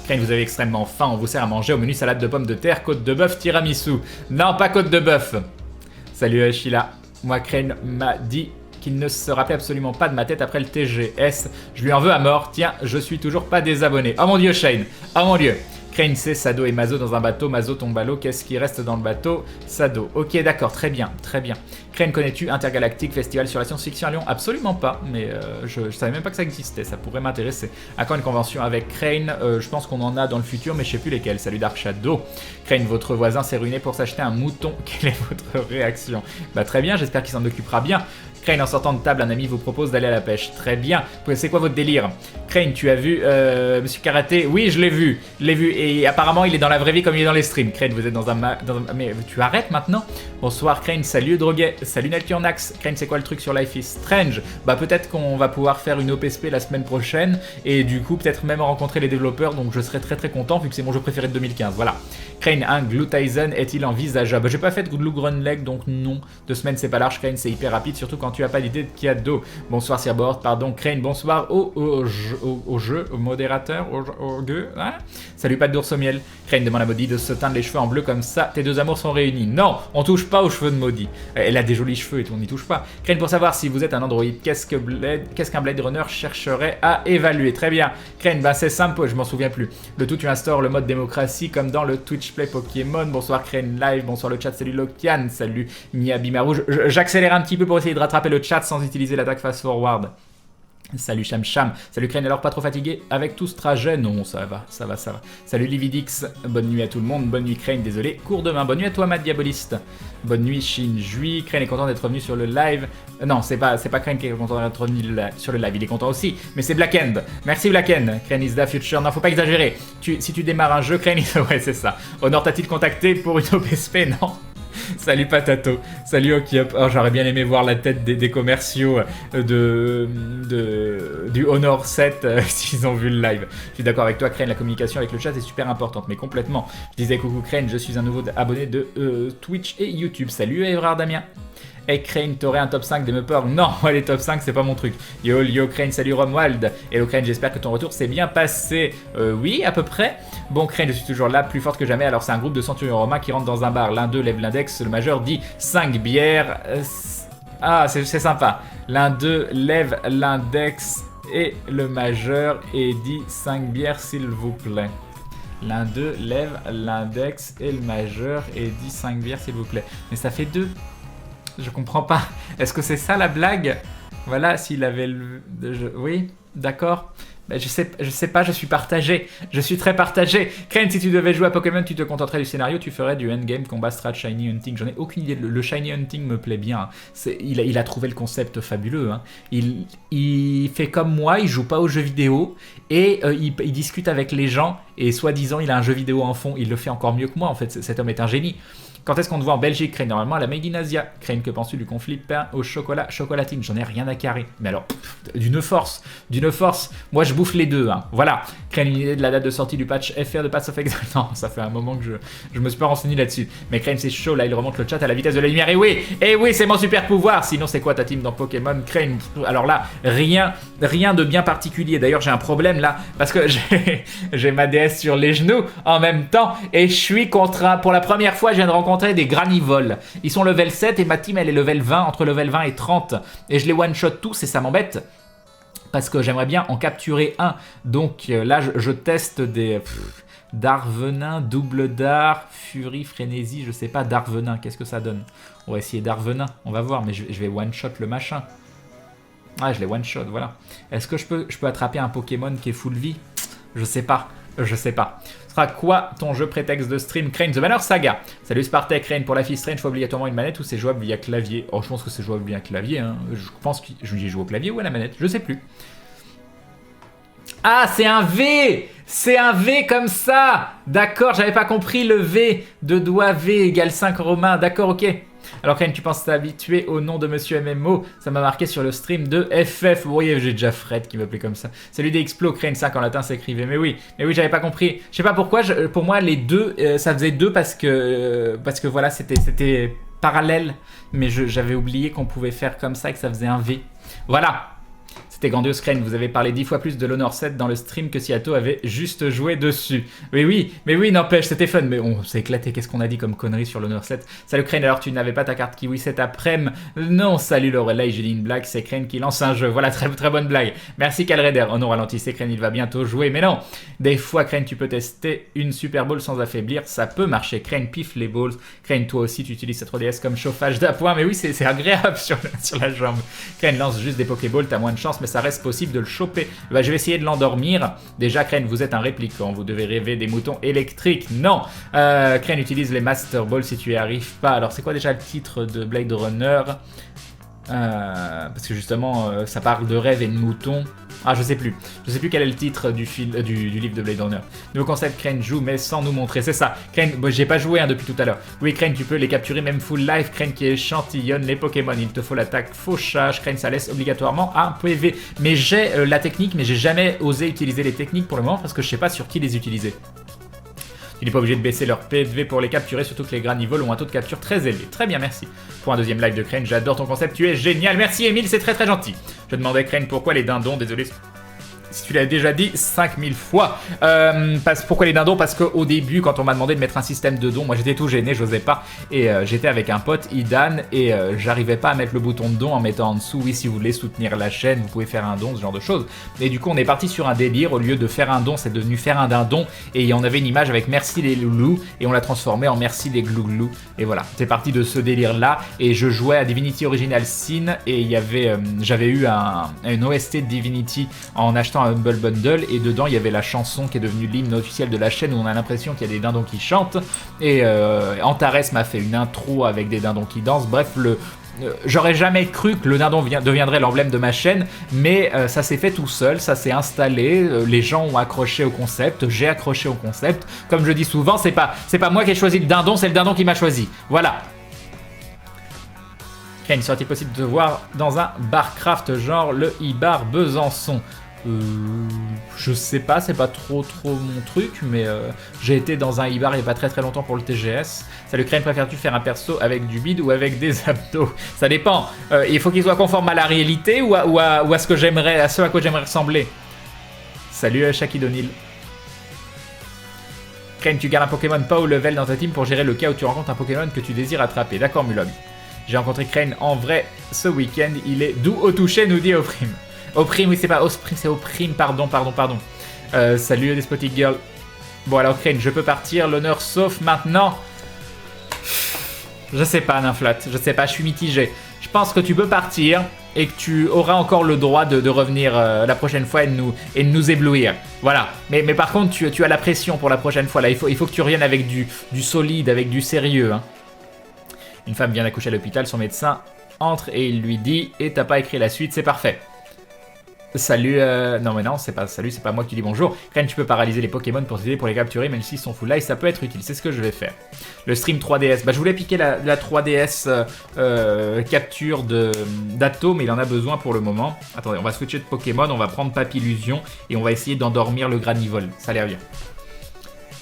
Crane, vous avez extrêmement faim, on vous sert à manger au menu salade de pommes de terre, côte de bœuf, tiramisu. Non, pas côte de bœuf. Salut Sheila. Moi, Crane m'a dit qu'il ne se rappelait absolument pas de ma tête après le TGS. Je lui en veux à mort. Tiens, je suis toujours pas désabonné. Oh mon dieu, Shane. Oh mon dieu. Crane, c'est Sado et Mazo dans un bateau. Mazo tombe à l'eau. Qu'est-ce qui reste dans le bateau? Sado. Ok, d'accord, très bien, très bien. Crane, connais-tu Intergalactic Festival sur la science-fiction à Lyon? Absolument pas, mais je savais même pas que ça existait. Ça pourrait m'intéresser. À quand une convention avec Crane? Je pense qu'on en a dans le futur, mais je sais plus lesquels. Salut Dark Shadow. Crane, votre voisin s'est ruiné pour s'acheter un mouton. Quelle est votre réaction? Bah très bien, j'espère qu'il s'en occupera bien. Crane, en sortant de table, un ami vous propose d'aller à la pêche. Très bien. C'est quoi votre délire? Crane, tu as vu Monsieur Karaté? Oui, je l'ai vu. Et apparemment, il est dans la vraie vie comme il est dans les streams. Crane, vous êtes dans un... Mais tu arrêtes maintenant? Bonsoir Crane, salut Droguet. Salut Naturnax. Crane, c'est quoi le truc sur Life is Strange? Bah peut-être qu'on va pouvoir faire une OPSP la semaine prochaine. Et du coup, peut-être même rencontrer les développeurs. Donc je serai très très content vu que c'est mon jeu préféré de 2015. Voilà. Crane, un Glutizen est-il envisageable? J'ai pas fait de Glue Grun Leg, donc non. 2 semaines, c'est pas large. Crane, c'est hyper rapide, surtout quand tu as pas d'idée de cadeau. Bonsoir Sirboard, pardon. Crane, bonsoir au jeu, au modérateur, au gueux. Hein? Salut, pas d'ours au miel. Crane demande à Maudit de se teindre les cheveux en bleu comme ça. Tes deux amours sont réunis. Non, on touche pas aux cheveux de Maudit. Elle a des jolis cheveux et tout, on n'y touche pas. Crane, pour savoir si vous êtes un Android, qu'est-ce qu'un Blade Runner chercherait à évaluer? Très bien. Crane, bah c'est simple, je m'en souviens plus. Le tout, tu instaures le mode démocratie comme dans le Twitch Play Pokémon. Bonsoir Crane Live, bonsoir le chat, salut Lokian, salut Miabimaru. J'accélère un petit peu pour essayer de rattraper le chat sans utiliser l'attaque fast forward. Salut Cham Cham, salut Crane, alors pas trop fatigué avec tout ce trajet? Non, ça va. Salut Lividix, bonne nuit à tout le monde, bonne nuit Crane, désolé, cours demain, bonne nuit à toi Matt Diaboliste, bonne nuit Shinjui. Crane est content d'être revenu sur le live, non c'est pas Crane qui est content d'être revenu sur le live, il est content aussi, mais c'est Black End, merci Black End. Crane is the future, non faut pas exagérer, si tu démarres un jeu, Crane is... ouais c'est ça, Honor t'a-t-il contacté pour une OPSP? Non. Salut Patato, salut Okiup. Oh, j'aurais bien aimé voir la tête des commerciaux du Honor 7 s'ils ont vu le live. Je suis d'accord avec toi Crane, la communication avec le chat est super importante, mais complètement. Je disais coucou Crane, je suis un nouveau abonné de Twitch et YouTube. Salut Evrard Damien. Hey Crane, t'aurais un top 5 des Muppers? Non, ouais, les top 5 c'est pas mon truc. Yo Crane, salut Romwald. Hello Crane, j'espère que ton retour s'est bien passé. Oui, à peu près. Bon Crane, je suis toujours là, plus forte que jamais. Alors c'est un groupe de centurions romains qui rentrent dans un bar. L'un d'eux lève l'index, le majeur dit 5 bières. Ah, c'est sympa. L'un d'eux lève l'index et le majeur et dit 5 bières s'il vous plaît. L'un d'eux lève l'index et le majeur et dit 5 bières s'il vous plaît. Mais ça fait 2. Je comprends pas. Est-ce que c'est ça la blague? Voilà, s'il avait le... Oui, d'accord. Ben, je sais pas, je suis partagé. Je suis très partagé. Crane, si tu devais jouer à Pokémon, tu te contenterais du scénario, tu ferais du endgame, combat, strat, shiny hunting. J'en ai aucune idée. Le shiny hunting me plaît bien. Il a trouvé le concept fabuleux. Hein. Il fait comme moi, il joue pas aux jeux vidéo et il discute avec les gens et soi-disant il a un jeu vidéo en fond. Il le fait encore mieux que moi en fait. Cet homme est un génie. Quand est-ce qu'on te voit en Belgique, Crane? Normalement à la Made in Asia. Crane, que penses-tu du conflit pain au chocolat chocolatine? J'en ai rien à carrer. Mais alors, d'une force. Moi, je bouffe les deux. Hein. Voilà. Crane, une idée de la date de sortie du patch FR de Pass of Exile. Non, ça fait un moment que je me suis pas renseigné là-dessus. Mais Crane, c'est chaud. Là, il remonte le chat à la vitesse de la lumière. Et oui, c'est mon super pouvoir. Sinon, c'est quoi ta team dans Pokémon? Crane. Alors là, rien de bien particulier. D'ailleurs, j'ai un problème là. Parce que j'ai ma DS sur les genoux en même temps. Et je suis contre un... Pour la première fois, je viens de rencontrer des granivoles. Ils sont level 7 et ma team elle est level 20, entre level 20 et 30. Et je les one-shot tous et ça m'embête. Parce que j'aimerais bien en capturer un. Donc là je teste des... Darvenin, double dard, furie, frénésie, je sais pas, Darvenin, qu'est-ce que ça donne? On va essayer Darvenin, on va voir, mais je vais one-shot le machin. Ah, je l'ai one-shot, voilà. Est-ce que je peux attraper un Pokémon qui est full vie? Je sais pas. Ce sera quoi ton jeu prétexte de stream? Crane, The Banner Saga. Salut Spartek, Crane, pour la fille Strange, faut obligatoirement une manette ou c'est jouable via clavier? Oh, je pense que c'est jouable via clavier. Hein. Je pense que j'y joue au clavier ou à la manette, je sais plus. Ah, c'est un V! C'est un V comme ça! D'accord, j'avais pas compris le V. De doigt V égale 5 romains. D'accord, ok. Alors Crane, tu penses t'habituer au nom de Monsieur MMO? Ça m'a marqué sur le stream de FF. Oui, j'ai déjà Fred qui m'appelait comme ça. Salut des Explos, Crane, 5 en latin s'écrivait. Mais oui, j'avais pas compris. Je sais pas pourquoi, pour moi les deux, ça faisait 2 parce que voilà, c'était parallèle. Mais j'avais oublié qu'on pouvait faire comme ça et que ça faisait un V. Voilà. C'était grandiose, Crane, vous avez parlé 10 fois plus de l'Honor 7 dans le stream que si Atto avait juste joué dessus. Mais oui, n'empêche, c'était fun, mais on s'est éclaté, qu'est-ce qu'on a dit comme connerie sur l'Honor 7. Salut Crane, alors tu n'avais pas ta carte Kiwi cet après-midi? Non, salut Lorelai, j'ai dit une blague, c'est Crane qui lance un jeu, voilà, très bonne blague. Merci Calreder, oh non, ralentissez Crane, il va bientôt jouer, mais non. Des fois, Crane, tu peux tester une Super Ball sans affaiblir, ça peut marcher. Crane, piffe les balls. Crane, toi aussi, tu utilises cette 3DS comme chauffage d'appoint, mais oui, c'est agréable sur la jambe. Crane, lance juste des Pokéballs, t'as moins de chance, mais ça reste possible de le choper. Bah, je vais essayer de l'endormir. Déjà, Crane, vous êtes un répliquant. Vous devez rêver des moutons électriques. Non. Crane utilise les Master Balls si tu y arrives pas. Alors, c'est quoi déjà le titre de Blade Runner? Parce que justement, ça parle de rêve et de moutons. Ah, je sais plus quel est le titre du livre de Blade Runner. Nouveau concept, Crane joue mais sans nous montrer, c'est ça. Crane, j'ai pas joué depuis tout à l'heure. Oui, Crane, tu peux les capturer même full life. Crane qui échantillonne les Pokémon. Il te faut l'attaque fauchage. Crane, ça laisse obligatoirement un PV. Mais j'ai la technique, mais j'ai jamais osé utiliser les techniques pour le moment parce que je sais pas sur qui les utiliser. Tu n'es pas obligé de baisser leur PV pour les capturer, surtout que les granivoles ont un taux de capture très élevé. Très bien, merci. Pour un deuxième live de Crane, j'adore ton concept, tu es génial. Merci Emile, c'est très gentil. Je demandais Crane pourquoi les dindons, désolé si tu l'as déjà dit 5000 fois. Pourquoi les dindons? Parce qu'au début, quand on m'a demandé de mettre un système de don, moi j'étais tout gêné, j'osais pas. Et j'étais avec un pote, Idan, et j'arrivais pas à mettre le bouton de don en mettant en dessous, oui, si vous voulez soutenir la chaîne, vous pouvez faire un don, ce genre de choses. Et du coup, on est parti sur un délire. Au lieu de faire un don, c'est devenu faire un dindon. Et on avait une image avec merci les loulous, et on l'a transformé en merci les glouglous. Et voilà, c'est parti de ce délire-là. Et je jouais à Divinity Original Sin, et il y avait, j'avais eu une OST de Divinity en achetant un Humble Bundle, et dedans il y avait la chanson qui est devenue l'hymne officiel de la chaîne où on a l'impression qu'il y a des dindons qui chantent, et Antares m'a fait une intro avec des dindons qui dansent. Bref, j'aurais jamais cru que le dindon deviendrait l'emblème de ma chaîne, mais ça s'est fait tout seul, ça s'est installé, les gens ont accroché au concept, j'ai accroché au concept. Comme je dis souvent, c'est pas moi qui ai choisi le dindon, c'est le dindon qui m'a choisi. Voilà. Crane, serait-il possible de voir dans un barcraft genre le e-bar Besançon? Je sais pas, c'est pas trop mon truc, mais j'ai été dans un e-bar il y a pas très longtemps pour le TGS. Salut Crane, préfères-tu faire un perso avec du bide ou avec des abdos? Ça dépend, il faut qu'il soit conforme à la réalité ou à ce à quoi j'aimerais ressembler. Salut Shakid O'Neal. Crane, tu gardes un Pokémon pas au level dans ta team pour gérer le cas où tu rencontres un Pokémon que tu désires attraper. D'accord Mulog. J'ai rencontré Crane en vrai ce week-end. Il est doux au toucher, nous dit Oprim. Oprim, oui, c'est pas Oprim, c'est Oprim, pardon. Salut Despotic Girl. Bon alors Crane, je peux partir, l'honneur sauf maintenant. Je sais pas Nymflat, je sais pas, je suis mitigé. Je pense que tu peux partir et que tu auras encore le droit de revenir la prochaine fois et de nous éblouir. Voilà, mais par contre tu as la pression pour la prochaine fois là, il faut que tu reviennes avec du solide, avec du sérieux. Hein. Une femme vient d'accoucher à l'hôpital, son médecin entre et il lui dit « Et t'as pas écrit la suite, c'est parfait ». Salut, non mais non, c'est pas salut, c'est pas moi qui dis bonjour. Crane, tu peux paralyser les Pokémon pour t'aider pour les capturer, même s'ils sont full life, ça peut être utile, c'est ce que je vais faire. Le stream 3DS, bah je voulais piquer la 3DS capture d'Ato, mais il en a besoin pour le moment. Attendez, on va switcher de Pokémon, on va prendre Papillusion et on va essayer d'endormir le Granivol, ça a l'air bien.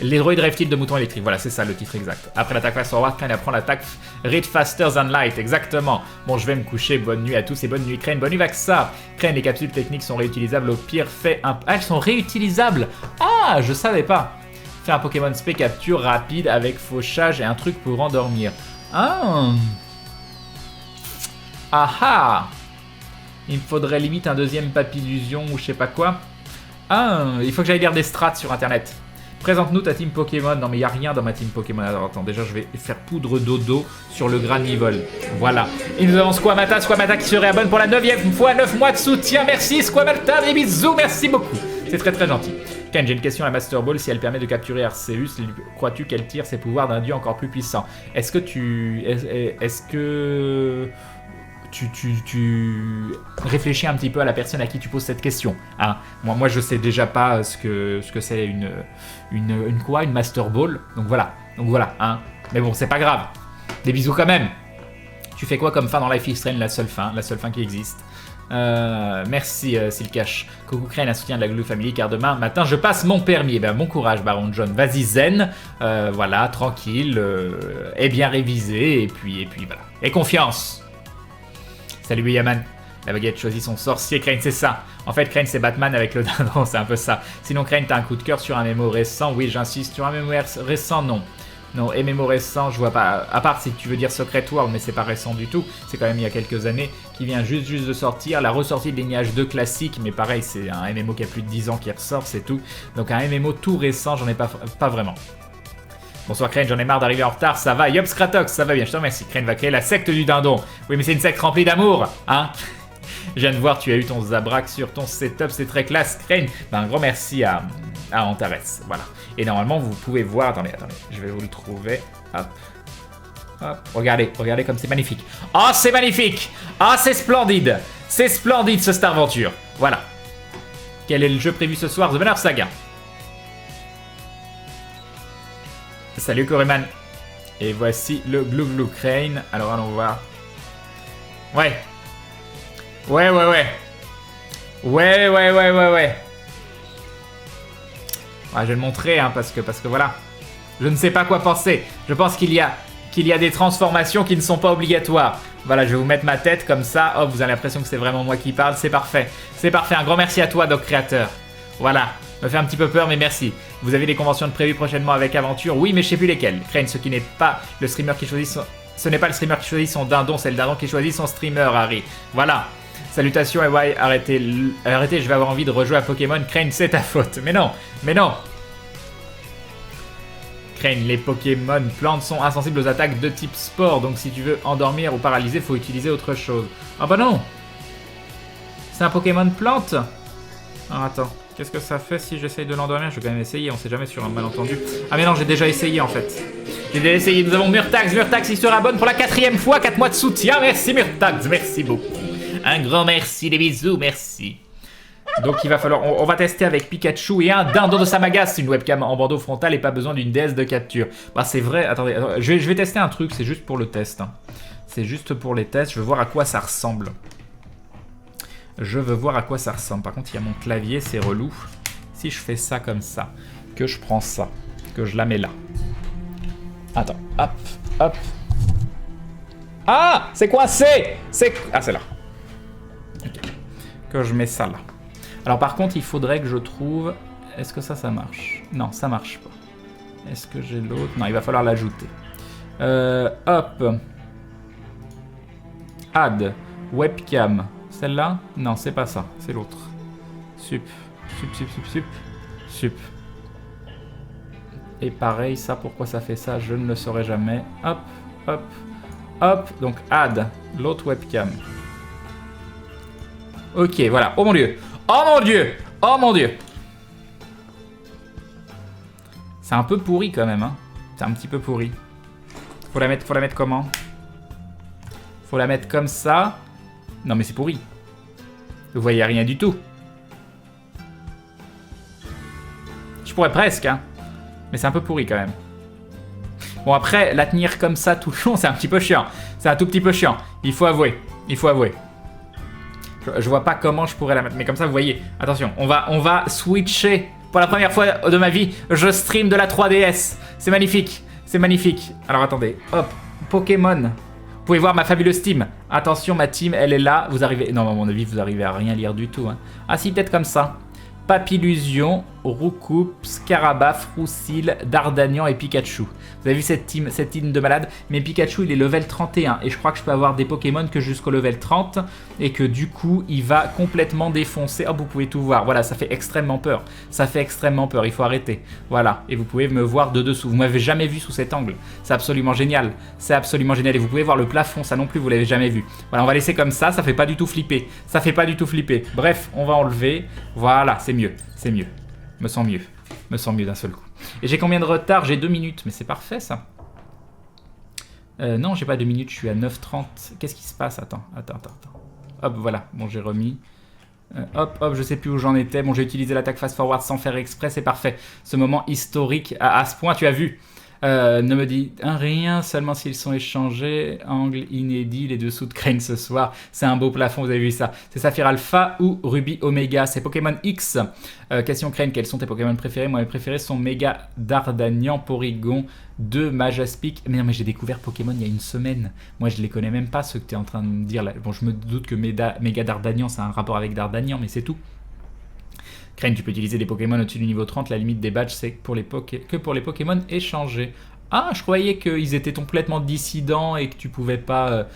Les droïdes rêvent-ils de moutons électriques? Voilà, c'est ça le titre exact. Après l'attaque face forward, Crane apprend l'attaque Read Faster Than Light, exactement. Bon, je vais me coucher, bonne nuit à tous et bonne nuit Crane, bonne nuit Vaxa. Crane, les capsules techniques sont réutilisables, au pire, fais un... Ah, elles sont réutilisables. Ah, je savais pas. Fais un Pokémon spé capture rapide avec fauchage et un truc pour endormir. Ah. Ah. Il me faudrait limite un deuxième Papillusion ou je sais pas quoi. Ah, il faut que j'aille lire des strats sur internet. Présente-nous ta team Pokémon. Non mais il n'y a rien dans ma team Pokémon. Alors attends, déjà je vais faire poudre dodo sur le Granivol. Voilà. Et nous avons Squamata qui se réabonne pour la 9e fois, 9 mois de soutien. Merci Squamata, des bisous, merci beaucoup. C'est très très gentil. Ken, j'ai une question à la Master Ball. Si elle permet de capturer Arceus, crois-tu qu'elle tire ses pouvoirs d'un dieu encore plus puissant? Est-ce que tu réfléchis un petit peu à la personne à qui tu poses cette question, hein. Moi je sais déjà pas ce que c'est une Master Ball, donc voilà, hein. Mais bon, c'est pas grave, des bisous quand même. Tu fais quoi comme fin dans Life is Strange, la seule fin qui existe. Merci Silkash. Coucou Crane, un soutien de la Glue Family, car demain matin je passe mon permis. Eh ben, bon courage Baron John, vas-y zen, voilà, tranquille, et bien révisé, et puis voilà, et confiance. Salut Yaman. La baguette choisit son sorcier. Crane, c'est ça. En fait, Crane, c'est Batman avec le dindon, c'est un peu ça. Sinon, Crane, t'as un coup de cœur sur un mémo récent? Oui, j'insiste. Sur un mémo récent, non. Non, et mémo récent, je vois pas. À part si tu veux dire Secret World, mais c'est pas récent du tout. C'est quand même il y a quelques années, qui vient juste de sortir. La ressortie de Lignage 2 classique, mais pareil, c'est un MMO qui a plus de 10 ans qui ressort, c'est tout. Donc un MMO tout récent, j'en ai pas vraiment. Bonsoir Crane, j'en ai marre d'arriver en retard, ça va. Yops Kratox, ça va bien, je te remercie. Crane va créer la secte du dindon. Oui, mais c'est une secte remplie d'amour, hein. Je viens de voir, tu as eu ton Zabrak sur ton setup, c'est très classe, Crane. Ben, un grand merci à Antares, voilà. Et normalement, vous pouvez voir, attendez, je vais vous le trouver. Hop. Regardez comme c'est magnifique. Oh, c'est magnifique. Ah, c'est splendide. C'est splendide ce Star Venture. Voilà. Quel est le jeu prévu ce soir? The Banner Saga. Salut Coreman. Et voici le Glou Glou Crane. Alors allons voir. Ouais. Ouais. Ouais, je vais le montrer, hein, parce que voilà. Je ne sais pas quoi penser. Je pense qu'il y a des transformations qui ne sont pas obligatoires. Voilà, je vais vous mettre ma tête comme ça. Hop, vous avez l'impression que c'est vraiment moi qui parle. C'est parfait. C'est parfait. Un grand merci à toi, Doc Créateur. Voilà. Me fait un petit peu peur, mais merci. Vous avez des conventions de prévues prochainement avec Aventure? Oui, mais je sais plus lesquelles. Crane, ce qui n'est pas le streamer qui choisit son... Ce n'est pas le streamer qui choisit son dindon, c'est le dindon qui choisit son streamer, Harry. Voilà. Salutations, EY, arrêtez, je vais avoir envie de rejouer à Pokémon. Crane, c'est ta faute. Mais non. Crane, les Pokémon plantes sont insensibles aux attaques de type sport, donc si tu veux endormir ou paralyser, faut utiliser autre chose. Ah bah non. C'est un Pokémon plante? Ah, attends. Qu'est-ce que ça fait si j'essaye de l'endormir? Je vais quand même essayer, on sait jamais sur un malentendu. Ah mais non, j'ai déjà essayé en fait. J'ai déjà essayé, nous avons Murtax, il se rabonne pour la 4e fois, 4 mois de soutien. Merci Murtax, merci beaucoup. Un grand merci, des bisous, merci. Donc il va falloir, on va tester avec Pikachu et un dindon de Samagas, une webcam en bandeau frontal et pas besoin d'une DS de capture. Bah c'est vrai, attendez, je vais tester un truc, c'est juste pour le test. Hein. C'est juste pour les tests, je veux voir à quoi ça ressemble. Par contre, il y a mon clavier, c'est relou. Si je fais ça comme ça, que je prends ça, que je la mets là. Attends, hop. Ah, c'est coincé. Ah, c'est là. Okay. Que je mets ça là. Alors par contre, il faudrait que je trouve... Est-ce que ça marche? Non, ça marche pas. Est-ce que j'ai l'autre? Non, il va falloir l'ajouter. Hop. Add. Webcam. Celle-là? Non, c'est pas ça. C'est l'autre. Sup. Sup. Et pareil, ça, pourquoi ça fait ça? Je ne le saurai jamais. Hop. Donc, add. L'autre webcam. Ok, voilà. Oh mon dieu. C'est un peu pourri quand même, hein. C'est un petit peu pourri. Faut la mettre comment? Faut la mettre comme ça. Non mais c'est pourri. Vous voyez rien du tout. Je pourrais presque, hein. Mais c'est un peu pourri quand même. Bon après, la tenir comme ça tout le long, c'est un petit peu chiant. C'est un tout petit peu chiant. Il faut avouer. Je vois pas comment je pourrais la mettre. Mais comme ça, vous voyez. Attention, on va switcher. Pour la première fois de ma vie, je stream de la 3DS. C'est magnifique. Alors attendez. Hop. Pokémon. Vous pouvez voir ma fabuleuse team. Attention, ma team, elle est là. Vous arrivez... Non, à mon avis, vous arrivez à rien lire du tout. Hein. Ah si, peut-être comme ça. Papillusion, Roucoupe, Scarabaf, Roussil, Dardanian et Pikachu. Vous avez vu cette team de malade? Mais Pikachu, il est level 31. Et je crois que je peux avoir des Pokémon que jusqu'au level 30. Et que du coup, il va complètement défoncer. Oh, vous pouvez tout voir. Voilà, ça fait extrêmement peur. Il faut arrêter. Voilà. Et vous pouvez me voir de dessous. Vous m'avez jamais vu sous cet angle. C'est absolument génial. Et vous pouvez voir le plafond. Ça non plus, vous l'avez jamais vu. Voilà, on va laisser comme ça. Ça fait pas du tout flipper. Bref, on va enlever. Voilà, c'est mieux. Me sens mieux d'un seul coup. Et j'ai combien de retard? J'ai 2 minutes, mais c'est parfait ça. Non, j'ai pas 2 minutes, je suis à 9h30. Qu'est-ce qui se passe? Attends. Hop, voilà, bon j'ai remis. Hop, je sais plus où j'en étais. Bon, j'ai utilisé l'attaque fast forward sans faire exprès, c'est parfait. Ce moment historique à ce point, tu as vu. Ne me dis rien, seulement s'ils sont échangés. Angle inédit, les dessous de Crane ce soir. C'est un beau plafond, vous avez vu ça. C'est Saphir Alpha ou Ruby Omega. C'est Pokémon X. Question Crane, quels sont tes Pokémon préférés? Moi, mes préférés sont Mega Dardanian, Porygon, 2 Majaspic. Mais non, mais j'ai découvert Pokémon il y a une semaine. Moi, je les connais même pas, ceux que tu es en train de me dire là. Bon, je me doute que Mega Dardanian, c'est un rapport avec Dardanian, mais c'est tout. Crane, tu peux utiliser des Pokémon au-dessus du niveau 30, la limite des badges c'est que pour les Pokémon échangés. Ah, je croyais qu'ils étaient complètement dissidents et que tu pouvais pas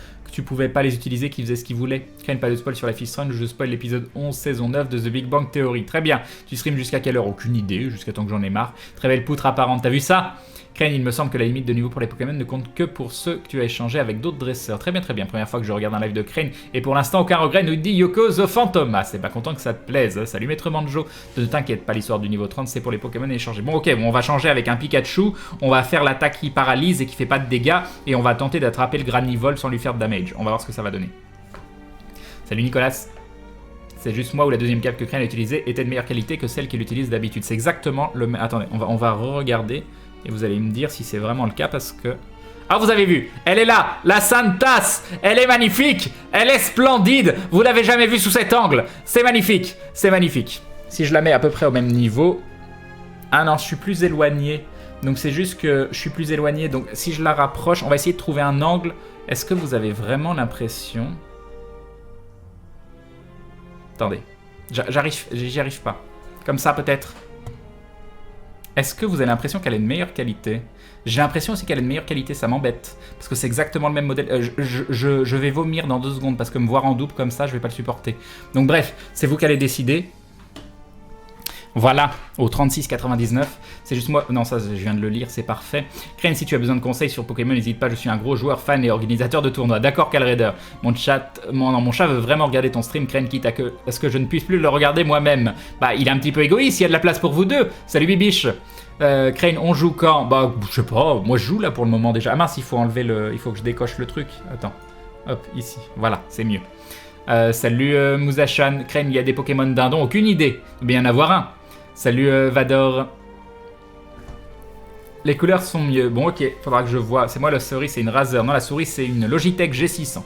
les utiliser, qu'ils faisaient ce qu'ils voulaient. Crane, pas de spoil sur la Fist Run, je spoil l'épisode 11, saison 9 de The Big Bang Theory. Très bien, tu streams jusqu'à quelle heure? Aucune idée, jusqu'à temps que j'en ai marre. Très belle poutre apparente, t'as vu ça? Crane, il me semble que la limite de niveau pour les Pokémon ne compte que pour ceux que tu as échangés avec d'autres dresseurs. Très bien. Première fois que je regarde un live de Crane. Et pour l'instant, aucun regret, nous dit Yoko The Phantom. C'est pas content que ça te plaise. Salut Maître Manjo. Ne t'inquiète pas, l'histoire du niveau 30, c'est pour les Pokémon échangés. Bon, ok, on va changer avec un Pikachu. On va faire l'attaque qui paralyse et qui fait pas de dégâts. Et on va tenter d'attraper le Granivol sans lui faire de damage. On va voir ce que ça va donner. Salut Nicolas. C'est juste moi où la deuxième cape que Crane a utilisée était de meilleure qualité que celle qu'il utilise d'habitude. C'est exactement le même. Attendez, on va re-regarder. Et vous allez me dire si c'est vraiment le cas parce que... Ah, vous avez vu, elle est là, la Sainte Tasse, elle est magnifique, elle est splendide, vous l'avez jamais vue sous cet angle, c'est magnifique. Si je la mets à peu près au même niveau... Ah non, je suis plus éloigné, donc c'est juste que je suis plus éloigné, donc si je la rapproche, on va essayer de trouver un angle. Est-ce que vous avez vraiment l'impression... Attendez, j'y arrive pas. Comme ça peut-être. Est-ce que vous avez l'impression qu'elle est de meilleure qualité? J'ai l'impression aussi qu'elle est de meilleure qualité, ça m'embête. Parce que c'est exactement le même modèle. Je vais vomir dans 2 secondes parce que me voir en double comme ça, je vais pas le supporter. Donc bref, c'est vous qui allez décider. Voilà, au 36,99. C'est juste moi... Non, ça, je viens de le lire, c'est parfait. Crane, si tu as besoin de conseils sur Pokémon, n'hésite pas, je suis un gros joueur, fan et organisateur de tournois. D'accord, Calraider. Mon chat veut vraiment regarder ton stream, Crane, quitte à ce que je ne puisse plus le regarder moi-même. Bah, il est un petit peu égoïste, il y a de la place pour vous deux. Salut, Bibiche. Crane, on joue quand? Bah, je sais pas, moi je joue là pour le moment déjà. Ah mince, il faut que je décoche le truc. Attends, hop, ici, voilà, c'est mieux. Salut Mouzachan. Crane, il y a des Pokémon dindons, aucune idée. Il doit bien en avoir un. Salut Vador. Les couleurs sont mieux. Bon, ok, faudra que je vois. C'est moi la souris, c'est une Razer. Non, la souris, c'est une Logitech G600.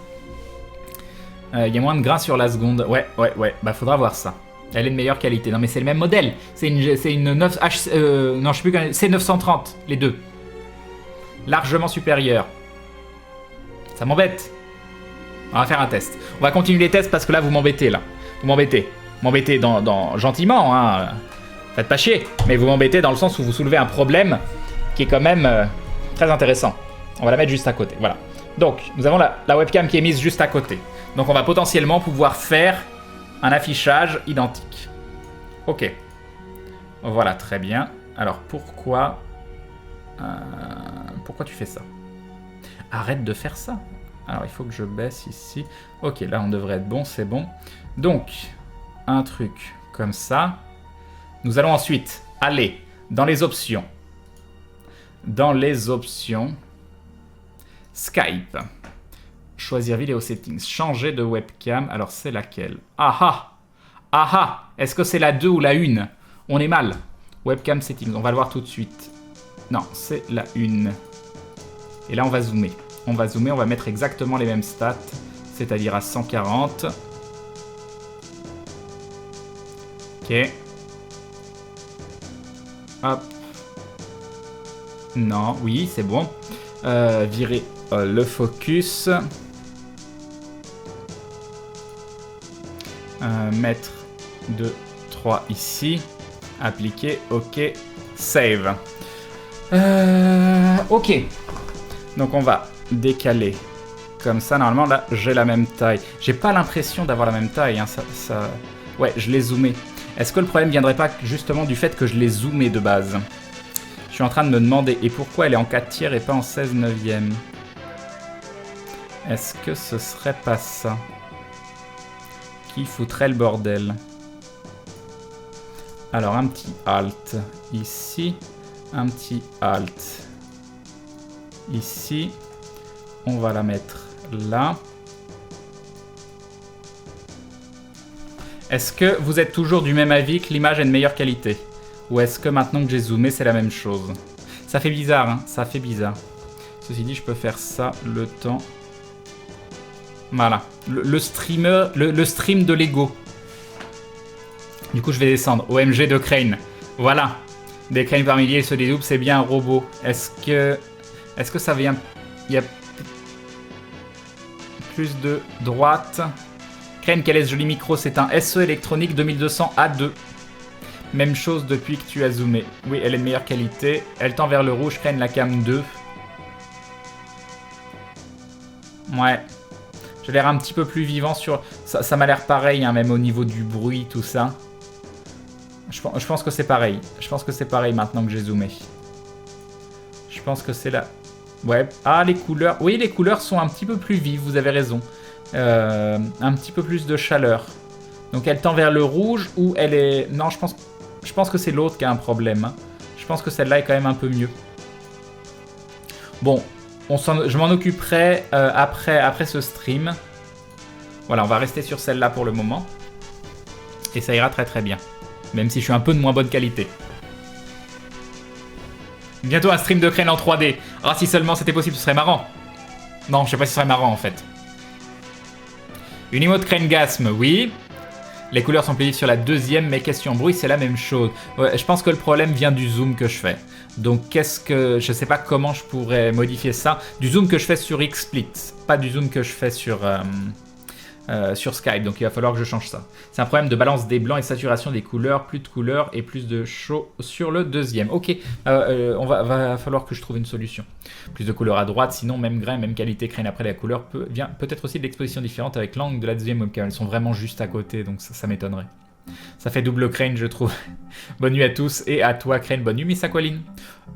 Il y a moins de grains sur la seconde. Ouais. Bah, faudra voir ça. Elle est de meilleure qualité. Non, mais c'est le même modèle. C'est une 9... non, je sais plus quand... C'est 930, les deux. Largement supérieur. Ça m'embête. On va faire un test. On va continuer les tests parce que là, vous m'embêtez, là. Vous m'embêtez. M'embêtez gentiment, hein. Faites pas chier, mais vous m'embêtez dans le sens où vous soulevez un problème qui est quand même très intéressant. On va la mettre juste à côté, voilà. Donc, nous avons la webcam qui est mise juste à côté. Donc, on va potentiellement pouvoir faire un affichage identique. Ok. Voilà, très bien. Alors, pourquoi tu fais ça? Arrête de faire ça. Alors, il faut que je baisse ici. Ok, là, on devrait être bon, c'est bon. Donc, un truc comme ça. Nous allons ensuite aller dans les options. Dans les options. Skype. Choisir vidéo settings. Changer de webcam. Alors, c'est laquelle? Ah ah! Est-ce que c'est la 2 ou la 1? On est mal. Webcam settings. On va le voir tout de suite. Non, c'est la 1. Et là, on va zoomer. On va zoomer, on va mettre exactement les mêmes stats. C'est-à-dire à 140. Ok. Hop. Non, oui, c'est bon. Virer le focus. Mettre 2, 3 ici. Appliquer, ok. Save. Ok. Donc on va décaler comme ça. Normalement, là, j'ai la même taille. J'ai pas l'impression d'avoir la même taille. Hein. Ouais, je l'ai zoomé. Est-ce que le problème viendrait pas justement du fait que je l'ai zoomé de base? Je suis en train de me demander. Et pourquoi elle est en 4 tiers et pas en 16 neuvième? Est-ce que ce serait pas ça qui foutrait le bordel? Alors, un petit Alt ici. Un petit Alt ici. On va la mettre là. Est-ce que vous êtes toujours du même avis que l'image est de meilleure qualité? Ou est-ce que maintenant que j'ai zoomé, c'est la même chose? Ça fait bizarre, hein? Ça fait bizarre. Ceci dit, je peux faire ça le temps. Voilà. Le stream de Lego. Du coup, je vais descendre. OMG de Crane. Voilà. Des cranes par milliers, il se dédouble, c'est bien un robot. Est-ce que ça vient... Il y a plus de droite. Crane, quel est ce joli micro? C'est un SE électronique 2200 A2. Même chose depuis que tu as zoomé. Oui, elle est de meilleure qualité. Elle tend vers le rouge. Crane, la cam 2. Ouais. J'ai l'air un petit peu plus vivant sur... Ça m'a l'air pareil, hein, même au niveau du bruit, tout ça. Je pense que c'est pareil. Je pense que c'est pareil maintenant que j'ai zoomé. Je pense que c'est là. Ouais. Ah, les couleurs. Oui, les couleurs sont un petit peu plus vives, vous avez raison. Un petit peu plus de chaleur. Donc elle tend vers le rouge ou elle est... Non, je pense que c'est l'autre qui a un problème. Hein. Je pense que celle-là est quand même un peu mieux. Bon, je m'en occuperai après ce stream. Voilà, on va rester sur celle-là pour le moment. Et ça ira très très bien. Même si je suis un peu de moins bonne qualité. Bientôt un stream de Crane en 3D. Ah, si seulement c'était possible, ce serait marrant. Non, je sais pas si ce serait marrant en fait. Une emote Crane Gasm, oui. Les couleurs sont plus vives sur la deuxième, mais question bruit, c'est la même chose. Ouais, je pense que le problème vient du zoom que je fais. Donc je sais pas comment je pourrais modifier ça. Du zoom que je fais sur XSplit, pas du zoom que je fais sur Skype, donc il va falloir que je change ça. C'est un problème de balance des blancs et saturation des couleurs, plus de couleurs et plus de chaud sur le deuxième. Ok, va falloir que je trouve une solution. Plus de couleurs à droite, sinon même grain, même qualité Crane. Après la couleur vient peut-être aussi de l'exposition différente avec l'angle de la deuxième webcam. Elles sont vraiment juste à côté, donc ça m'étonnerait. Ça fait double Crane, je trouve. Bonne nuit à tous et à toi Crane. Bonne nuit Miss Aqualine.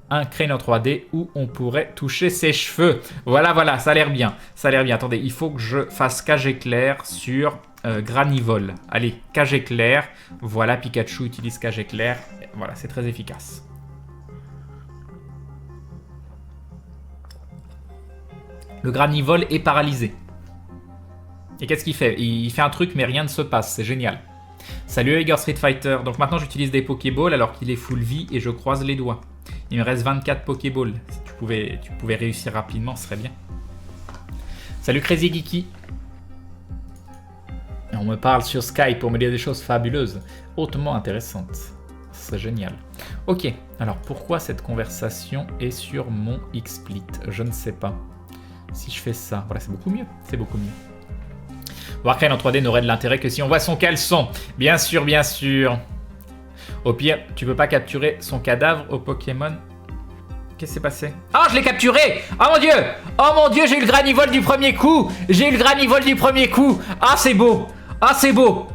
Un Crane en 3D où on pourrait toucher ses cheveux. Voilà, ça a l'air bien. Ça a l'air bien. Attendez, il faut que je fasse cage éclair sur Granivol. Allez, cage éclair. Voilà, Pikachu utilise cage éclair. Voilà, c'est très efficace. Le Granivol est paralysé. Et qu'est-ce qu'il fait? Il fait un truc mais rien ne se passe. C'est génial. Salut Igor Street Fighter. Donc maintenant j'utilise des Pokéballs alors qu'il est full vie et je croise les doigts. Il me reste 24 Pokéballs. Si tu pouvais réussir rapidement, ce serait bien. Salut Crazy Geeky. On me parle sur Skype pour me dire des choses fabuleuses, hautement intéressantes. C'est génial. Ok, alors pourquoi cette conversation est sur mon XSplit? Je ne sais pas. Si je fais ça, voilà, c'est beaucoup mieux. C'est beaucoup mieux. Warcraft en 3D n'aurait de l'intérêt que si on voit son caleçon. Bien sûr, bien sûr. Au pire, tu peux pas capturer son cadavre au Pokémon. Qu'est-ce qui s'est passé? Oh, je l'ai capturé! Oh mon dieu! Oh mon dieu, j'ai eu le granivole du premier coup! J'ai eu le granivole du premier coup! Ah, c'est beau! Ah, c'est beau!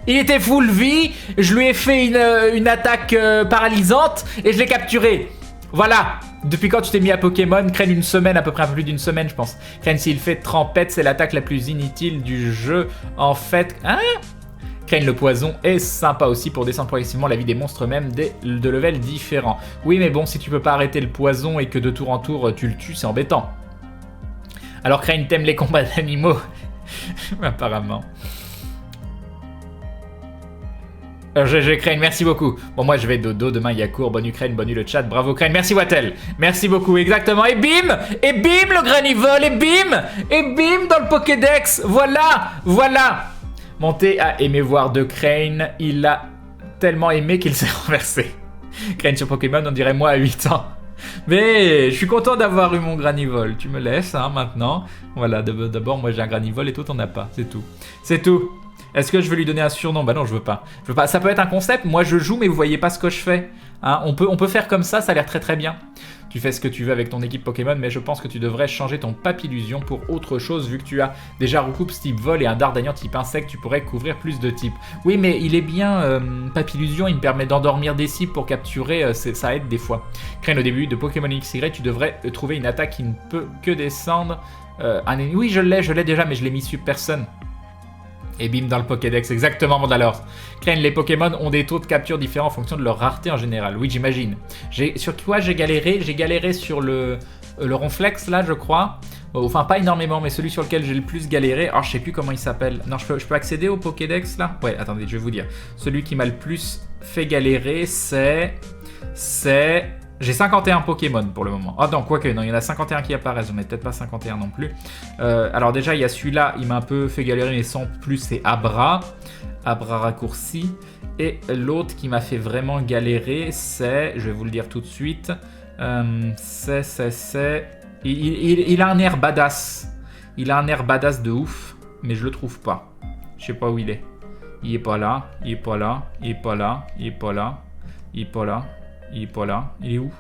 Il était full vie, je lui ai fait une attaque paralysante et je l'ai capturé. Voilà. Depuis quand tu t'es mis à Pokémon? Crane une semaine, à peu près un peu plus d'une semaine, je pense. Crane, s'il fait trempette, c'est l'attaque la plus inutile du jeu. En fait... Hein? Crane, le poison est sympa aussi pour descendre progressivement la vie des monstres même de levels différents. Oui, mais bon, si tu peux pas arrêter le poison et que de tour en tour tu le tues, c'est embêtant. Alors Crane, t'aimes les combats d'animaux? Apparemment. GG Crane, merci beaucoup. Bon, moi je vais dodo, demain il y a cours. Bonne Ukraine, bonne le chat, bravo Crane, merci Wattel. Merci beaucoup, exactement. Et bim! Et bim le granivole, et bim! Et bim dans le Pokédex. Voilà, voilà. Monté a aimé voir de Crane, il a tellement aimé qu'il s'est renversé. Crane sur Pokémon, on dirait moi à 8 ans. Mais je suis content d'avoir eu mon granivole. Tu me laisses, hein, maintenant. Voilà, d'abord moi j'ai un granivole et toi t'en as pas, c'est tout. C'est tout. Est-ce que je veux lui donner un surnom? Bah non, je veux pas. Je veux pas. Ça peut être un concept, moi je joue mais vous voyez pas ce que je fais. Hein, on peut faire comme ça a l'air très très bien. Tu fais ce que tu veux avec ton équipe Pokémon, mais je pense que tu devrais changer ton Papillusion pour autre chose, vu que tu as déjà Roucoups type vol et un Dardanian type insecte, tu pourrais couvrir plus de types. Oui, mais il est bien, Papillusion, il me permet d'endormir des cibles pour capturer, ça aide des fois. Crane, au début de Pokémon XY, tu devrais trouver une attaque qui ne peut que descendre. Oui, je l'ai déjà, mais je l'ai mis sur personne. Et bim dans le Pokédex, exactement Mandalore. Crane, les Pokémon ont des taux de capture différents en fonction de leur rareté en général. Oui, j'imagine. Sur quoi j'ai galéré? J'ai galéré sur le Ronflex, là, je crois. Enfin, pas énormément, mais celui sur lequel j'ai le plus galéré. Oh, je sais plus comment il s'appelle. Non, je peux accéder au Pokédex, là? Ouais, attendez, je vais vous dire. Celui qui m'a le plus fait galérer, c'est... J'ai 51 Pokémon pour le moment. Ah non, quoique, non, il y en a 51 qui apparaissent, j'en ai peut-être pas 51 non plus. Alors déjà, il y a celui-là, il m'a un peu fait galérer, mais sans plus, c'est Abra raccourci. Et l'autre qui m'a fait vraiment galérer, c'est, je vais vous le dire tout de suite, il a un air badass. Il a un air badass de ouf, mais je le trouve pas. Je sais pas où il est. Il est pas là, il est pas là, il est pas là, il est pas là, il est pas là. Il est pas là. Il est où?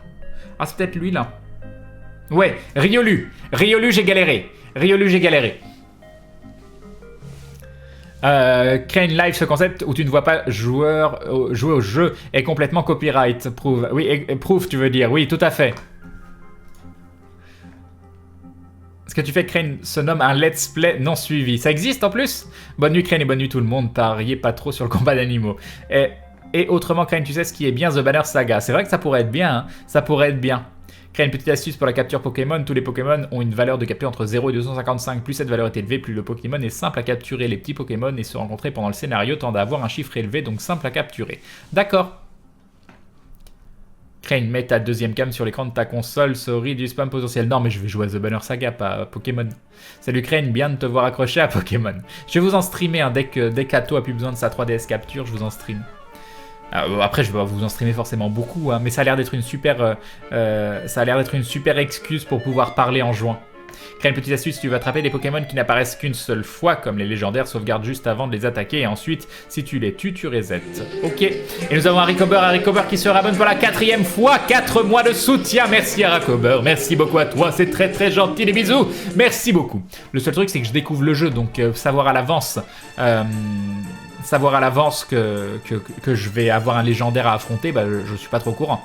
Ah, c'est peut-être lui, là. Ouais, Riolu. Riolu, j'ai galéré. Riolu, j'ai galéré. Crane Live, ce concept où tu ne vois pas jouer au jeu est complètement copyright. Proof. Oui, proof, tu veux dire. Oui, tout à fait. Ce que tu fais, Crane, se nomme un let's play non suivi. Ça existe en plus? Bonne nuit, Crane, et bonne nuit tout le monde. Pariez pas trop sur le combat d'animaux. Et autrement, Crane, tu sais ce qui est bien The Banner Saga. C'est vrai que ça pourrait être bien, hein. Ça pourrait être bien. Crane, petite astuce pour la capture Pokémon. Tous les Pokémon ont une valeur de capture entre 0 et 255. Plus cette valeur est élevée, plus le Pokémon est simple à capturer. Les petits Pokémon et se rencontrer pendant le scénario tendent à avoir un chiffre élevé, donc simple à capturer. D'accord. Crane, mets ta deuxième cam sur l'écran de ta console. Sorry du spam potentiel. Non, mais je vais jouer à The Banner Saga, pas à Pokémon. Salut Crane, bien de te voir accroché à Pokémon. Je vais vous en streamer, hein, dès qu'Ato a plus besoin de sa 3DS capture, je vous en stream. Après, je vais vous en streamer forcément beaucoup, hein, mais ça a l'air d'être une super, excuse pour pouvoir parler en jouant. Crée une petite astuce, si tu veux attraper des Pokémon qui n'apparaissent qu'une seule fois, comme les légendaires, sauvegarde juste avant de les attaquer, et ensuite, si tu les tues, tu resets. Ok. Et nous avons Harry Cober qui se rabonne pour la 4e fois, 4 mois de soutien. Merci Harry Cober, merci beaucoup à toi, c'est très très gentil, des bisous. Merci beaucoup. Le seul truc, c'est que je découvre le jeu, donc savoir à l'avance que je vais avoir un légendaire à affronter, bah, je suis pas trop au courant.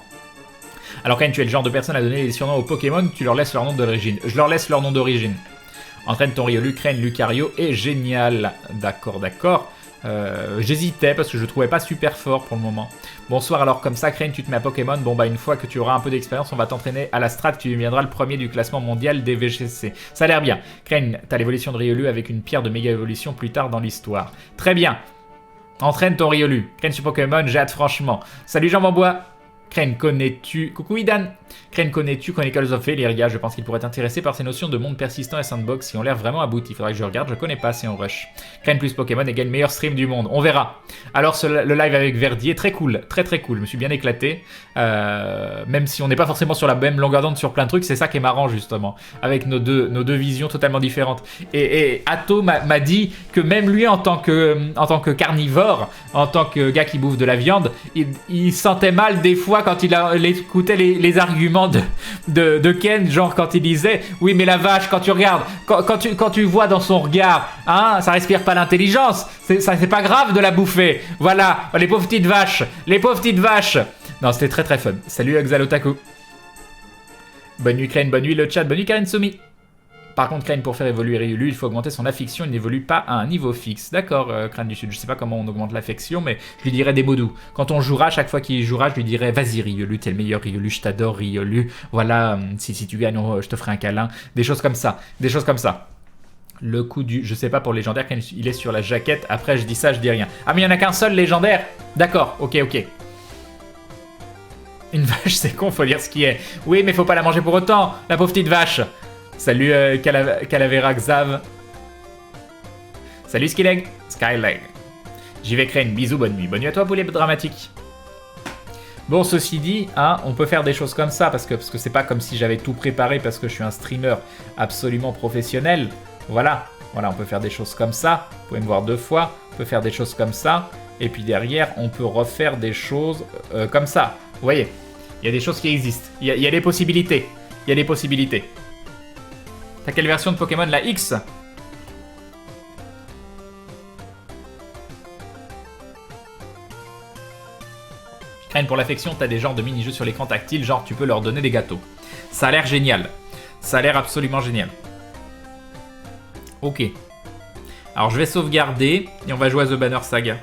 Alors quand tu es le genre de personne à donner des surnoms aux Pokémon, tu leur laisses leur nom d'origine. Je leur laisse leur nom d'origine. Entraîne ton Riolu, Crane, Lucario est génial. D'accord, d'accord. J'hésitais parce que je le trouvais pas super fort pour le moment. Bonsoir, alors comme ça, Crane, tu te mets à Pokémon. Bon bah une fois que tu auras un peu d'expérience, on va t'entraîner à la strat, tu deviendras le premier du classement mondial des VGC. Ça a l'air bien. Crane, t'as l'évolution de Riolu avec une pierre de méga évolution plus tard dans l'histoire. Très bien. Entraîne ton Riolu. Crane sur Pokémon, j'ai hâte franchement. Salut Jean Bambois. Crane, connais-tu... Coucou Idan. Crane, connais-tu Chronicles of Valeria? Je pense qu'il pourrait t'intéresser par ces notions de monde persistant et sandbox qui ont l'air vraiment abouties. Il faudrait que je regarde, je connais pas si on rush. Crane plus Pokémon égale meilleur stream du monde. On verra. Alors le live avec Verdier, très cool. Très très cool. Je me suis bien éclaté. Même si on n'est pas forcément sur la même longueur d'onde sur plein de trucs, c'est ça qui est marrant justement. Avec nos deux visions totalement différentes. Et Atto m'a dit que même lui en tant que carnivore, en tant que gars qui bouffe de la viande, il sentait mal des fois fois quand il écoutait les arguments de Ken, genre quand il disait « Oui, mais la vache, quand tu regardes, quand tu vois dans son regard, hein, ça respire pas l'intelligence, c'est pas grave de la bouffer. Voilà, les pauvres petites vaches, les pauvres petites vaches. » Non, c'était très très fun. Salut Xalotaku. Bonne nuit Crane, bonne nuit le chat, bonne nuit Karen Sumi. Par contre, Crane, pour faire évoluer Ryulu, il faut augmenter son affection. Il n'évolue pas à un niveau fixe. D'accord, Crane du Sud. Je sais pas comment on augmente l'affection, mais je lui dirais des mots doux. Quand on jouera, chaque fois qu'il jouera, je lui dirais vas-y Ryulu, t'es le meilleur Ryulu, je t'adore Ryulu. Voilà, si tu gagnes, je te ferai un câlin. Des choses comme ça. Des choses comme ça. Le coup du... Je sais pas pour légendaire, Crane, il est sur la jaquette. Après, je dis ça, je dis rien. Ah, mais il y en a qu'un seul légendaire. D'accord, ok. Une vache, c'est con, faut dire ce qui est. Oui, mais faut pas la manger pour autant, la pauvre petite vache. Salut Calavera Xav. Salut Skyleg. J'y vais Crane, bisous, bonne nuit. Bonne nuit à toi, poulet dramatique. Bon, ceci dit, hein, on peut faire des choses comme ça, parce que c'est pas comme si j'avais tout préparé, parce que je suis un streamer absolument professionnel. Voilà, on peut faire des choses comme ça. Vous pouvez me voir 2 fois. On peut faire des choses comme ça. Et puis derrière, on peut refaire des choses comme ça. Vous voyez, il y a des choses qui existent. Il y a des possibilités. Il y a des possibilités. T'as quelle version de Pokémon? La X? Crane, pour l'affection, t'as des genres de mini-jeux sur l'écran tactile, genre tu peux leur donner des gâteaux. Ça a l'air génial. Ça a l'air absolument génial. Ok. Alors je vais sauvegarder et on va jouer à The Banner Saga.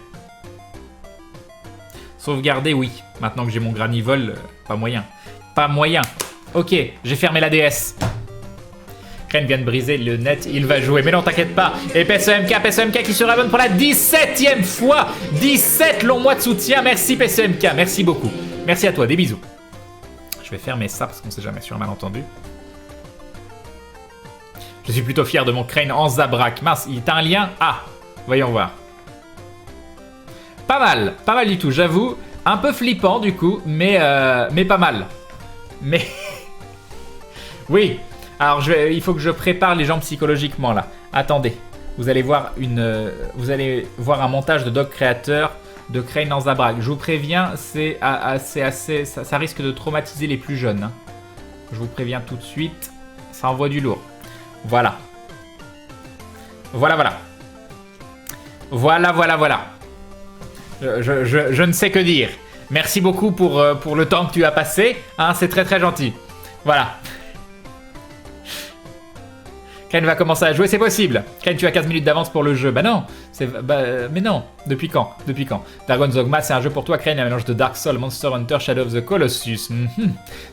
Sauvegarder, oui. Maintenant que j'ai mon Granivol, pas moyen. Pas moyen. Ok, j'ai fermé la DS. Crane vient de briser le net, il va jouer. Mais non, t'inquiète pas. Et PSEMK qui se réabonne pour la 17e fois. 17 longs mois de soutien. Merci PSEMK, merci beaucoup. Merci à toi, des bisous. Je vais fermer ça parce qu'on sait jamais sur un malentendu. Je suis plutôt fier de mon Crane en Zabrak. Mince, t'as un lien? Ah, voyons voir. Pas mal du tout, j'avoue. Un peu flippant du coup, mais pas mal. Mais... oui. Alors, il faut que je prépare les gens psychologiquement, là. Attendez. Vous allez voir un montage de Dog Creator de Crane en Zabrak. Je vous préviens, ça risque de traumatiser les plus jeunes. Hein. Je vous préviens tout de suite. Ça envoie du lourd. Voilà. Voilà. Je ne sais que dire. Merci beaucoup pour le temps que tu as passé. Hein, c'est très très gentil. Voilà. Crane va commencer à jouer, c'est possible. Crane, tu as 15 minutes d'avance pour le jeu. Bah non, mais non. Depuis quand? Dragon's Dogma, c'est un jeu pour toi, Crane, un mélange de Dark Souls, Monster Hunter, Shadow of the Colossus.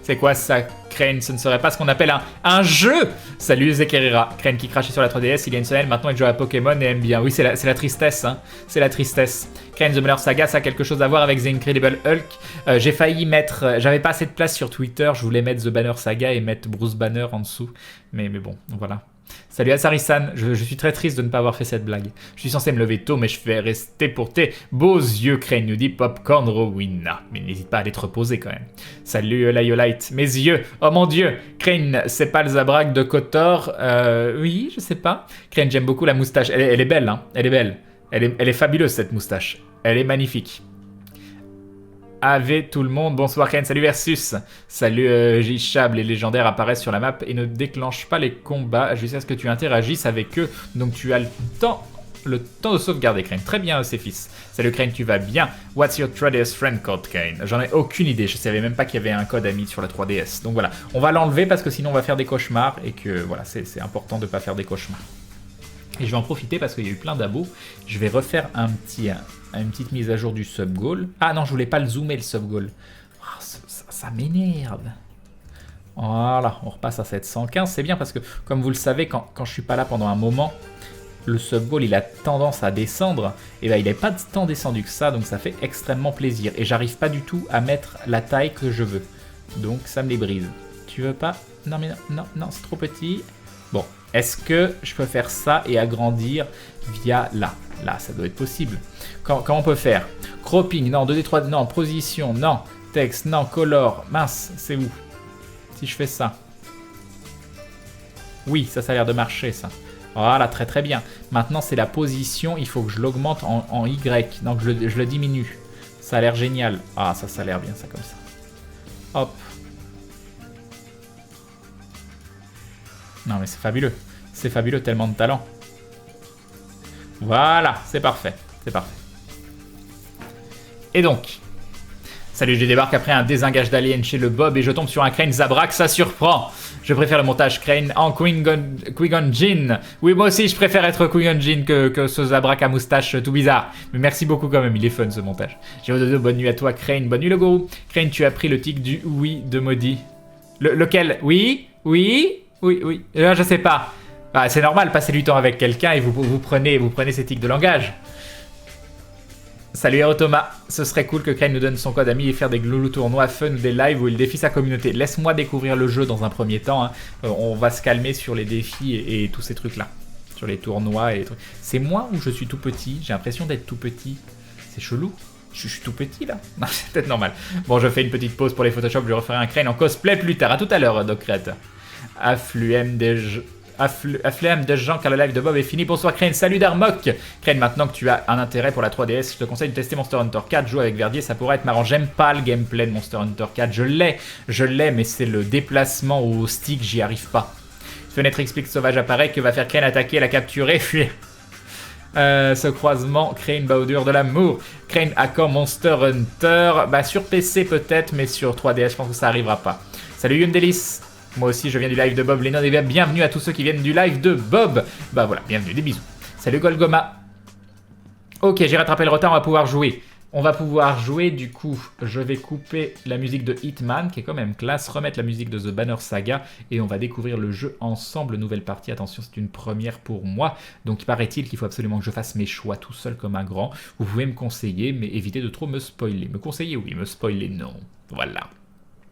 C'est quoi ça, Crane? Ce ne serait pas ce qu'on appelle un jeu? Salut Zekerira. Crane qui crachait sur la 3DS il y a une semaine, maintenant il joue à Pokémon et aime bien. Oui, c'est la tristesse, hein. C'est la tristesse. Crane, The Banner Saga, ça a quelque chose à voir avec The Incredible Hulk. J'ai failli mettre... j'avais pas assez de place sur Twitter, je voulais mettre The Banner Saga et mettre Bruce Banner en dessous. Mais bon, voilà. Salut Asari-san, je suis très triste de ne pas avoir fait cette blague. Je suis censé me lever tôt, mais je vais rester pour tes beaux yeux, Crane, nous dit Popcorn Rowena. Mais n'hésite pas à aller te reposer quand même. Salut Liolite, mes yeux, oh mon dieu, Crane, c'est pas le Zabrak de Kotor? Oui, je sais pas. Crane, j'aime beaucoup la moustache, elle est belle, hein, elle est belle. Elle est fabuleuse cette moustache, elle est magnifique. Ave tout le monde, bonsoir Ken, salut Versus. Salut J-Chab, les légendaires apparaissent sur la map et ne déclenchent pas les combats jusqu'à ce que tu interagisses avec eux. Donc tu as le temps de sauvegarder Crane. Très bien ses fils. Salut Crane, tu vas bien? What's your 3DS friend code Crane? J'en ai aucune idée, je savais même pas qu'il y avait un code ami sur la 3DS. Donc voilà, on va l'enlever parce que sinon on va faire des cauchemars et que voilà, c'est important de pas faire des cauchemars. Et je vais en profiter parce qu'il y a eu plein d'abos. Je vais refaire une petite mise à jour du sub-goal. Ah non, je voulais pas le zoomer le sub-goal. Oh, ça m'énerve. Voilà, on repasse à 715. C'est bien parce que, comme vous le savez, quand je suis pas là pendant un moment, le sub-goal, il a tendance à descendre. Et ben, il n'est pas tant descendu que ça, donc ça fait extrêmement plaisir. Et j'arrive pas du tout à mettre la taille que je veux. Donc ça me les brise. Tu veux pas? Non, mais non, c'est trop petit. Bon. Est-ce que je peux faire ça et agrandir via là? Là, ça doit être possible. Comment on peut faire? Cropping, non. 2D3, non. Position, non. Texte, non. Color, mince, c'est où? Si je fais ça. Oui, ça a l'air de marcher, ça. Voilà, très très bien. Maintenant, c'est la position. Il faut que je l'augmente en Y. Donc, je le diminue. Ça a l'air génial. Ah, ça a l'air bien, ça, comme ça. Hop. Non mais c'est fabuleux. C'est fabuleux, tellement de talent. Voilà, c'est parfait. C'est parfait. Et donc... Salut, je débarque après un désengage d'alien chez le Bob et je tombe sur un Crane Zabrak, ça surprend. Je préfère le montage Crane en Qui-Gon Jinn. Oui, moi aussi, je préfère être Qui-Gon Jinn que ce Zabrak à moustache tout bizarre. Mais merci beaucoup quand même, il est fun ce montage. Géododo, bonne nuit à toi, Crane. Bonne nuit le gourou. Crane, tu as pris le tic du oui de Maudit. Lequel? Oui? Oui? Oui, oui. Je sais pas. Ah, c'est normal, passer du temps avec quelqu'un et vous prenez ces tics de langage. Salut Thomas, ce serait cool que Crane nous donne son code ami et faire des gloulous tournois fun ou des lives où il défie sa communauté. Laisse-moi découvrir le jeu dans un premier temps, hein. On va se calmer sur les défis et tous ces trucs là. Sur les tournois et les trucs. C'est moi ou je suis tout petit? J'ai l'impression d'être tout petit. C'est chelou. Je suis tout petit là. Non, c'est peut-être normal. Bon, je fais une petite pause pour les Photoshop, je referai un Crane en cosplay plus tard. À tout à l'heure, Doc Créateur. Affluem de gens car le live de Bob est fini. Bonsoir Crane, salut Darmok. Crane, maintenant que tu as un intérêt pour la 3DS, je te conseille de tester Monster Hunter 4, jouer avec Verdier, ça pourrait être marrant. J'aime pas le gameplay de Monster Hunter 4, je l'ai, mais c'est le déplacement au stick, j'y arrive pas. Fenêtre explique sauvage apparaît, que va faire Crane? Attaquer, la capturer, fuir. Ce croisement, Crane Bowdur de l'amour. Crane à quand Monster Hunter? Bah sur PC peut-être, mais sur 3DS je pense que ça arrivera pas. Salut Yundelis. Moi aussi, je viens du live de Bob Lennon et bienvenue à tous ceux qui viennent du live de Bob. Bah voilà, bienvenue, des bisous. Salut Golgoma. Ok, j'ai rattrapé le retard, on va pouvoir jouer. On va pouvoir jouer, du coup, je vais couper la musique de Hitman, qui est quand même classe, remettre la musique de The Banner Saga, et on va découvrir le jeu ensemble, nouvelle partie. Attention, c'est une première pour moi, donc paraît-il qu'il faut absolument que je fasse mes choix tout seul comme un grand. Vous pouvez me conseiller, mais évitez de trop me spoiler. Me conseiller, oui, me spoiler, non. Voilà.